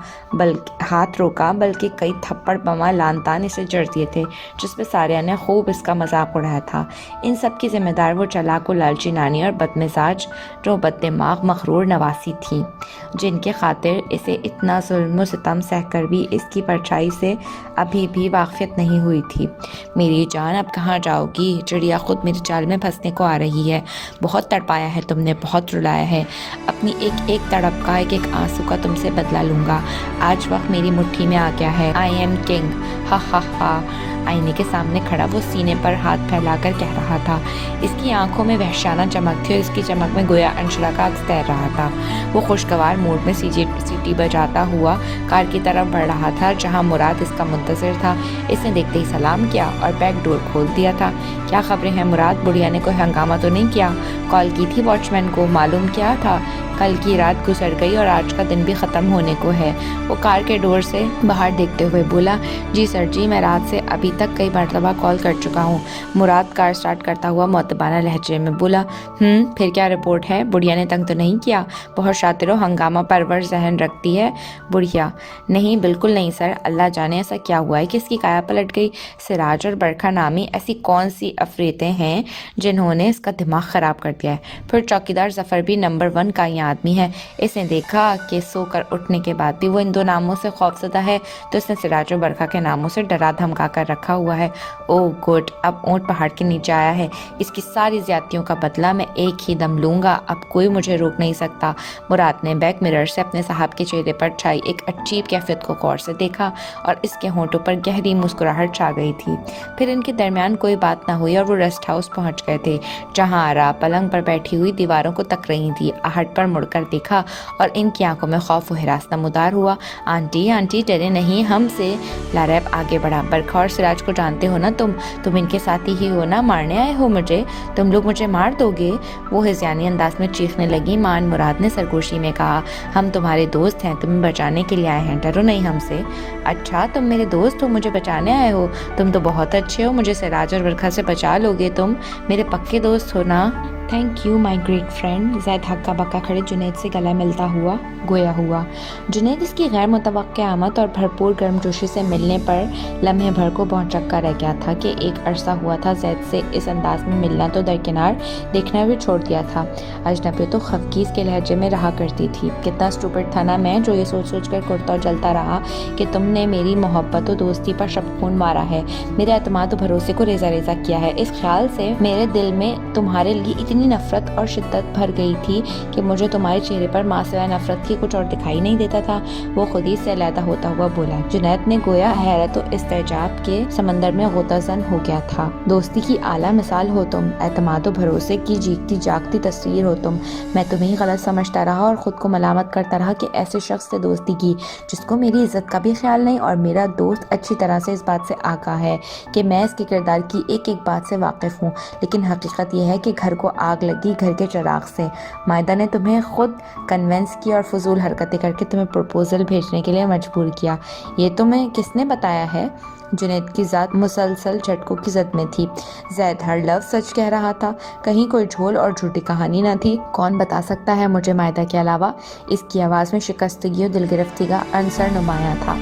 ہاتھ روکا بلکہ کئی تھپڑ بما لان تان اسے جڑ دیے تھے، جس پہ ساریہ نے خوب اس کا مذاق اڑایا تھا۔ ان سب کی ذمہ دار وہ چالاک و لالچی نانی اور بدمزاج جو بددماغ مغرور نواسی تھی، جن کے خاطر اسے اتنا ظلم و ستم سہ کر بھی اس کی پرچھائی سے ابھی بھی واقفیت نہیں ہوئی تھی۔ میری جان اب کہاں جاؤ گی؟ چڑیا خود میری چال میں پھنسنے کو آ رہی ہے۔ بہت تڑپایا ہے تم نے، بہت رلایا ہے، اپنی ایک ایک تڑپ کا ایک ایک آنسو کا تم سے بدلہ لوں گا۔ آج وقت میری مٹھی میں آ گیا ہے، آئی ایم کنگ، ہا ہا ہا۔ آئینے کے سامنے کھڑا وہ سینے پر ہاتھ پھیلا کر کہہ رہا تھا۔ اس کی آنکھوں میں وحشانہ چمک تھی اور اس کی چمک میں گویا انشرہ کا عکس تیر رہا تھا۔ وہ خوشگوار موڈ میں سیٹی بجاتا ہوا کار کی طرف بڑھ رہا تھا جہاں مراد اس کا منتظر تھا۔ اس نے دیکھتے ہی سلام کیا اور بیک ڈور کھول دیا تھا۔ کیا خبریں ہیں مراد؟ بڑھیا نے کوئی ہنگامہ تو نہیں کیا؟ کال کی تھی واچ مین کو، معلوم کیا تھا؟ کل کی رات گزر گئی اور آج کا دن بھی ختم ہونے کو ہے۔ وہ کار کے ڈور سے باہر دیکھتے ہوئے بولا، جی سر جی، میں رات سے ابھی تک کئی مرتبہ کال کر چکا ہوں۔ مراد کار سٹارٹ کرتا ہوا مؤدبانہ لہجے میں بولا، پھر کیا رپورٹ ہے؟ بڑھیا نے تنگ تو نہیں کیا؟ بہت شاطر ہو، ہنگامہ پرور ذہن رکھتی ہے بڑھیا۔ نہیں بالکل نہیں سر، اللہ جانے ایسا کیا ہوا ہے کہ اس کی کایا پلٹ گئی۔ سراج اور برکھا نامی ایسی کون سی افریتیں ہیں جنہوں نے اس کا دماغ خراب کر دیا ہے؟ پھر چوکیدار ظفر بھی نمبر 1 کا ہی آدمی ہے۔ اس نے دیکھا کہ سو کر اٹھنے کے بعد بھی وہ ان 2 ناموں سے خوفزدہ ہے تو اس نے سراج و برکھا کے ناموں سے ڈرا دھمکا کر رکھا ہوا ہے۔ او گڈ، اب اونٹ پہاڑ کے نیچے آیا ہے، اس کی ساری زیادتیوں کا بدلہ میں ایک ہی دم لوں گا، اب کوئی مجھے روک نہیں سکتا۔ مراد نے بیک مرر سے اپنے صاحب کے چہرے پر چھائی ایک عجیب کیفیت کو غور سے دیکھا اور اس کے ہونٹوں پر گہری مسکراہٹ چھا گئی تھی۔ پھر ان کے درمیان کوئی بات نہ ہوئی اور وہ ریسٹ ہاؤس پہنچ گئے تھے جہاں آرا پلنگ پر بیٹھی ہوئی دیواروں کو تک رہی تھی۔ آہٹ پر مڑ کر دیکھا اور ان کی آنکھوں میں خوف و ہراس نمودار ہوا۔ آنٹی ڈرے نہیں ہم سے۔ لاریب آگے بڑھا، برکھا اور سراج کو جانتے ہو نا تم ان کے ساتھی ہی ہو نا، مارنے آئے ہو مجھے؟ تم لوگ مجھے مار دو گے؟ وہ ہذیانی انداز میں چیخنے لگی۔ مان مراد نے سرگوشی میں کہا، ہم تمہارے دوست ہیں، تمہیں بچانے کے لیے آئے ہیں، ڈرو نہیں ہم سے۔ اچھا تم میرے دوست ہو، مجھے بچانے آئے ہو؟ تم تو بہت اچھے ہو، مجھے سراج اور برکھا سے بچا لو گے، تم میرے پکے دوست ہو نا۔ Thank you my great friend. Zaid हक्का बक्का खड़े जुनैद से गला मिलता हुआ गोया हुआ। जुनैद इसकी गैर मुतवक्किल आमद और भरपूर गर्मजोशी से मिलने पर लम्हे भर को भौंचक्का रह गया था कि एक अरसा हुआ था ज़ैद से इस अंदाज में मिलना तो दरकिनार, देखना भी छोड़ दिया था। अजनबी तो खफकीस के लहजे में रहा करती थी। कितना स्टूपिड था ना मैं, जो ये सोच सोच कर कुर्ता जलता रहा कि तुमने मेरी मोहब्बत और दोस्ती पर शबखून मारा है, मेरे एतमाद और भरोसे को रेजा रेजा किया है। इस ख्याल से मेरे दिल में तुम्हारे लिए इतनी नफरत और शिद्दत भर गई थी कि मुझे तुम्हारे चेहरे पर माँ सिवाय नफरत की कुछ और दिखाई नहीं देता था। वो खुद ही से अलहदा होता हुआ बोला। जुनैद ने गोया हैरत और इस्तेजाब के समंदर में गोताज़न हो गया था। दोस्ती की आला मिसाल हो तुम, एतमाद और भरोसे की जीती जागती तस्वीर हो तुम। मैं तुम्हें गलत समझता रहा और ख़ुद को मलामत करता रहा कि ऐसे शख्स से दोस्ती की जिसको मेरी इज्जत का भी ख्याल नहीं, और मेरा दोस्त अच्छी तरह से इस बात से आगाह है कि मैं इसके किरदार की एक एक बात से वाकिफ़ हूँ। लेकिन हकीकत यह है कि घर को आग लगी घर के चिराग से। मायदा ने तुम्हें खुद कन्वेंस किया और फजूल हरकतें करके तुम्हें प्रपोजल भेजने के लिए मजबूर किया। ये तुम्हें किसने बताया है? जुनैद की ज़ात मुसलसल झटकों की जद में थी। ज़ैद हर लफ्ज़ सच कह रहा था, कहीं कोई झोल और झूठी कहानी न थी। कौन बता सकता है मुझे मायदा के अलावा? इसकी आवाज़ में शिकस्तगी और दिलगिरफ्ती का अंसर नुमाया था।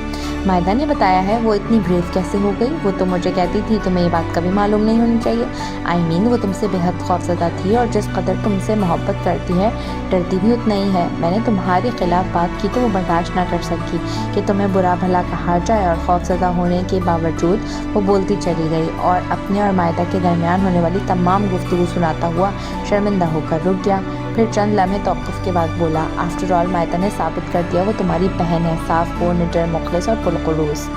मायदा ने बताया है। वो इतनी ब्रेव कैसे हो गई? वो तो मुझे कहती थी तुम्हें ये बात कभी मालूम नहीं होनी चाहिए। आई मीन वो तुमसे बेहद खौफज़दा थी और जिस कदर तुमसे मोहब्बत करती है डरती भी उतना ही है। मैंने तुम्हारे खिलाफ बात की तो वो बर्दाश्त ना कर सकी कि तुम्हें बुरा भला कहा जाए, और खौफज़दा होने के बावजूद वो बोलती चली गई और अपने और मायदा के दरमियान होने वाली तमाम गुफ्तगू सुनाता हुआ शर्मिंदा होकर रुक गया। फिर चंद लम्हे तौक़ुफ़ के बाद बोला, आफ्टर ऑल मायदा ने साबित कर दिया वो तुम्हारी बहन है, साफ वो निडर मुखलिस और पुरखुलूस।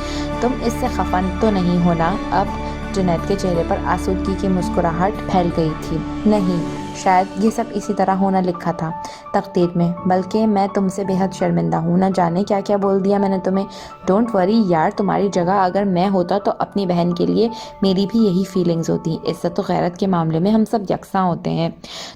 तुम इससे खफा तो नहीं होना अब? जुनैद के चेहरे पर आसूदगी की मुस्कुराहट फैल गई थी। नहीं, शायद ये सब इसी तरह होना लिखा था तकदीर में, बल्कि मैं तुमसे बेहद शर्मिंदा हूँ। न जाने क्या क्या बोल दिया मैंने तुम्हें। डोंट वरी यार, तुम्हारी जगह अगर मैं होता तो अपनी बहन के लिए मेरी भी यही फीलिंग्स होती। इज्जत और गैरत के मामले में हम सब यकसां होते हैं।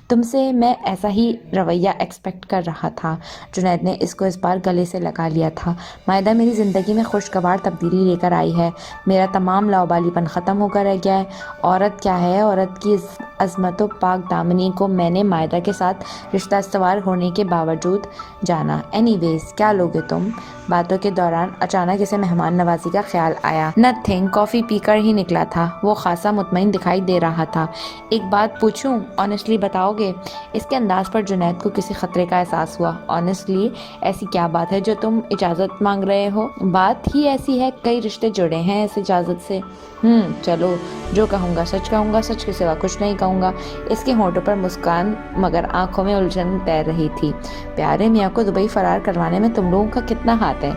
तुमसे मैं ऐसा ही रवैया एक्सपेक्ट कर रहा था। जुनैद ने इसको इस बार गले से लगा लिया था। मायदा मेरी ज़िंदगी में खुशगवार तब्दीली लेकर आई है। मेरा तमाम लावाबालीपन ख़त्म होकर रह गया है। औरत क्या है, औरत की अज़मत व पाक दामनी को मैंने मायदा के साथ रिश्ता इस्तवार होने के बावजूद जाना। एनीवेज, क्या लोगे तुम? बातों के दौरान अचानक इसे मेहमान नवाजी का ख्याल आया। नथिंग, कॉफ़ी पीकर ही निकला था। वो खासा मुतमईन दिखाई दे रहा था। एक बात पूछूं, ऑनेस्टली बताओगे? इसके अंदाज पर जुनैद को किसी खतरे का एहसास हुआ। ऑनेस्टली, ऐसी क्या बात है जो तुम इजाज़त मांग रहे हो? बात ही ऐसी है, कई रिश्ते जुड़े हैं इस इजाज़त से। चलो, जो कहूँगा सच कहूँगा, सच के सिवा कुछ नहीं कहूँगा। इसके होंठों पर मुस्कान मगर आंखों में उलझन तैर रही थी। प्यारे मियाँ को दुबई फरार करवाने में तुम लोगों का कितना हाथ है?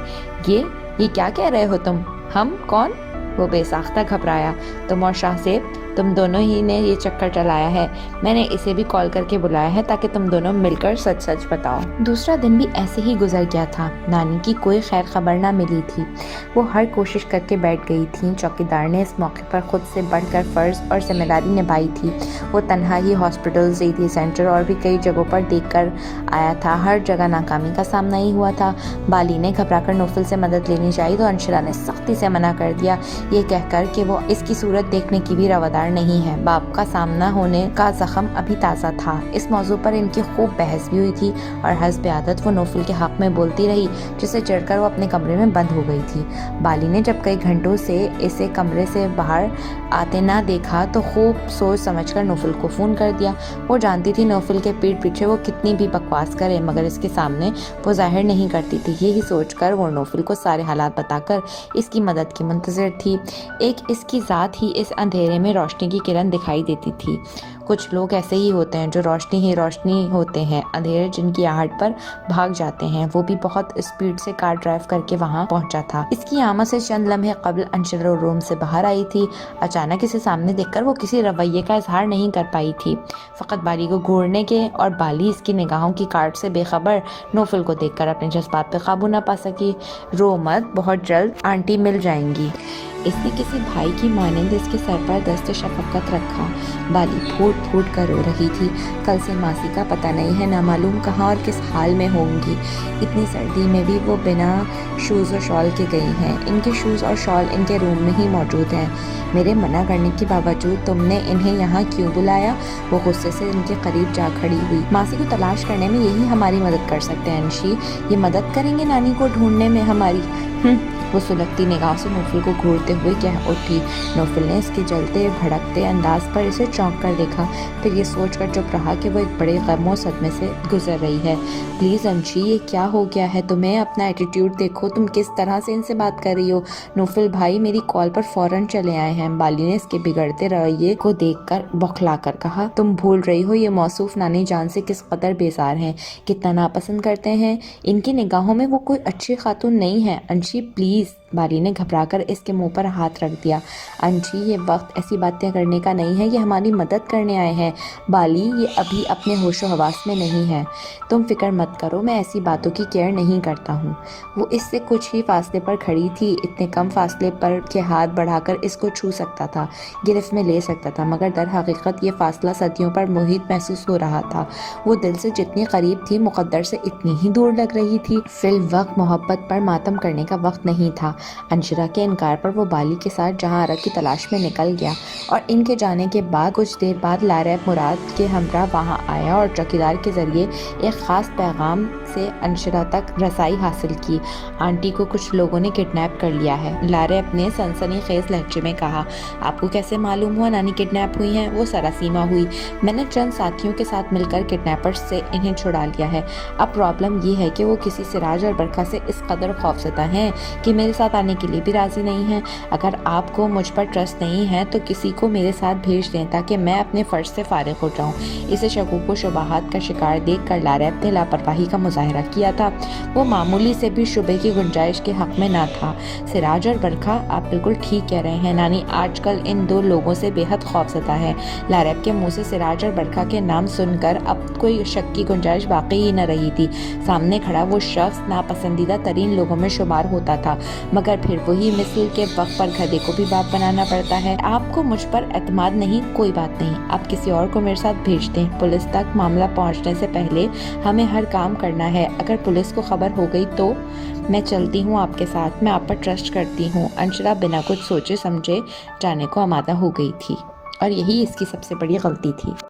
ये क्या कह रहे हो तुम? हम कौन? वो बेसाख्ता घबराया। तुम और शाहज़ेब, तुम दोनों ही ने ये चक्कर चलाया है। मैंने इसे भी कॉल करके बुलाया है ताकि तुम दोनों मिलकर सच सच बताओ। दूसरा दिन भी ऐसे ही गुजर गया था। नानी की कोई खैर खबर ना मिली थी। वो हर कोशिश करके बैठ गई थी। चौकीदार ने इस मौके पर खुद से बढ़कर फ़र्ज़ और जिम्मेदारी निभाई थी। वो तन्हा ही हॉस्पिटल, ज़ेदी सेंटर और भी कई जगहों पर देख कर आया था। हर जगह नाकामी का सामना ही हुआ था। बाली ने घबरा कर नौफल से मदद लेनी चाहिए तो अंशरा ने सख्ती से मना कर दिया, ये कहकर कि वो इसकी सूरत देखने की भी रवादार नहीं है। बाप का सामना होने का जख्म अभी ताज़ा था। इस मौजू पर इनकी खूब बहस भी हुई थी और हस्ब आदत वो नौफल के हक़ में बोलती रही, जिसे चढ़कर वो अपने कमरे में बंद हो गई थी। बाली ने जब कई घंटों से इसे कमरे से बाहर आते ना देखा तो खूब सोच समझकर नौफल को फ़ोन कर दिया। वो जानती थी नौफल के पीठ पीछे वो कितनी भी बकवास करे मगर इसके सामने वो जाहिर नहीं करती थी। यही सोचकर वो नौफल को सारे हालात बताकर इसकी मदद की मुंतज़िर थी। एक इसकी ज़ात ही इस अंधेरे में रोशनी की किरण दिखाई देती थी। कुछ लोग ऐसे ही होते हैं जो रोशनी ही रोशनी होते हैं, अंधेरे जिनकी आहट पर भाग जाते हैं। वो भी बहुत स्पीड से कार ड्राइव करके वहां पहुंचा था। इसकी आमद से चंद लम्हे कबल अंशरा रूम से बाहर आई थी। अचानक इसे सामने देखकर वो किसी रवैये का इजहार नहीं कर पाई थी, फ़कत बाली को घूरने के, और बाली इसकी निगाहों की काट से बेखबर नौफल को देखकर अपने जज्बात पर काबू न पा सकी। रो मत, बहुत जल्द आंटी मिल जाएंगी। اس نے کسی بھائی کی مانند اس کے سر پر دست شفقت رکھا۔ بالی پھوٹ پھوٹ کر رو رہی تھی۔ کل سے ماسی کا پتہ نہیں ہے، نامعلوم کہاں اور کس حال میں ہوں گی۔ اتنی سردی میں بھی وہ بنا شوز و شال کے گئی ہیں۔ ان کے شوز اور شال ان کے روم میں ہی موجود ہیں۔ میرے منع کرنے کے باوجود تم نے انہیں یہاں کیوں بلایا؟ وہ غصے سے ان کے قریب جا کھڑی ہوئی۔ ماسی کو تلاش کرنے میں یہی ہماری مدد کر سکتے ہیں انشی۔ یہ مدد کریں گے نانی کو ڈھونڈنے میں ہماری؟ وہ سلگتی نگاہ سے نوفل کو گھورتے ہوئے کہہ اٹھی۔ نوفل نے اس کے جلتے بھڑکتے انداز پر اسے چونک کر دیکھا، پھر یہ سوچ کر چپ رہا کہ وہ ایک بڑے غم و صدمے سے گزر رہی ہے۔ پلیز انشی، یہ کیا ہو گیا ہے تمہیں؟ اپنا ایٹیٹیوڈ دیکھو، تم کس طرح سے ان سے بات کر رہی ہو۔ نوفل بھائی میری کال پر فوراً چلے آئے ہیں۔ بالی نے اس کے بگڑتے رویے کو دیکھ کر بوکھلا کر کہا۔ تم بھول رہی ہو یہ موصوف نانی جان سے کس قدر بیزار ہیں، کتنا ناپسند کرتے ہیں۔ ان کی نگاہوں میں وہ کوئی اچھی خاتون نہیں ہے۔ انشی پلیز۔ بالی نے گھبرا کر اس کے منہ پر ہاتھ رکھ دیا۔ انشی، یہ وقت ایسی باتیں کرنے کا نہیں ہے، یہ ہماری مدد کرنے آئے ہیں۔ بالی، یہ ابھی اپنے ہوش و حواس میں نہیں ہے۔ تم فکر مت کرو، میں ایسی باتوں کی کیئر نہیں کرتا ہوں۔ وہ اس سے کچھ ہی فاصلے پر کھڑی تھی، اتنے کم فاصلے پر کہ ہاتھ بڑھا کر اس کو چھو سکتا تھا، گرفت میں لے سکتا تھا، مگر در حقیقت یہ فاصلہ صدیوں پر محیط محسوس ہو رہا تھا۔ وہ دل سے جتنی قریب تھی، مقدر سے اتنی ہی دور لگ رہی تھی۔ فی الوقت محبت پر ماتم کرنے کا وقت نہیں تھا۔ انشرا کے انکار پر وہ بالی کے ساتھ جہاں آرا کی تلاش میں نکل گیا، اور ان کے جانے کے بعد کچھ دیر بعد لاریب مراد کے ہمراہ وہاں آیا اور چوکیدار کے ذریعے ایک خاص پیغام سے انشرا تک رسائی حاصل کی۔ آنٹی کو کچھ لوگوں نے کڈنیپ کر لیا ہے، لاریب نے سنسنی خیز لہجے میں کہا۔ آپ کو کیسے معلوم ہوا نانی کڈنیپ ہوئی ہیں؟ وہ سراسیمہ ہوئی۔ میں نے چند ساتھیوں کے ساتھ مل کر کڈنیپرز سے انہیں چھڑا لیا ہے۔ اب پرابلم یہ ہے کہ وہ کسی سراج اور برکھا سے اس قدر خوفزدہ ہیں کہ میرے ساتھ آنے کے لیے بھی راضی نہیں ہیں۔ اگر آپ کو مجھ پر ٹرسٹ نہیں ہے تو کسی کو میرے ساتھ بھیج دیں تاکہ میں اپنے فرض سے فارغ ہو جاؤں۔ اسے شکوک و شبہات کا شکار دیکھ کر لاریب نے لاپرواہی کا مظاہرہ کیا تھا۔ وہ معمولی سے بھی شبے کی گنجائش کے حق میں نہ تھا۔ سراج اور برکھا، آپ بالکل ٹھیک کہہ رہے ہیں نانی، آج کل ان دو لوگوں سے بے حد خوفزدہ ہے۔ لاریب کے منہ سے سراج اور برکھا کے نام سن کر اب کوئی شک کی گنجائش باقی ہی نہ رہی تھی۔ سامنے کھڑا وہ شخص ناپسندیدہ ترین لوگوں میں شمار ہوتا تھا، مگر پھر وہی مثل کے وقت پر گدھے کو بھی باپ بنانا پڑتا ہے۔ آپ کو مجھ پر اعتماد نہیں، کوئی بات نہیں، آپ کسی اور کو میرے ساتھ بھیج دیں۔ پولیس تک معاملہ پہنچنے سے پہلے ہمیں ہر کام کرنا ہے۔ اگر پولیس کو خبر ہو گئی تو میں چلتی ہوں آپ کے ساتھ، میں آپ پر ٹرسٹ کرتی ہوں۔ انشرا بنا کچھ سوچے سمجھے جانے کو آمادہ ہو گئی تھی، اور یہی اس کی سب سے بڑی غلطی تھی۔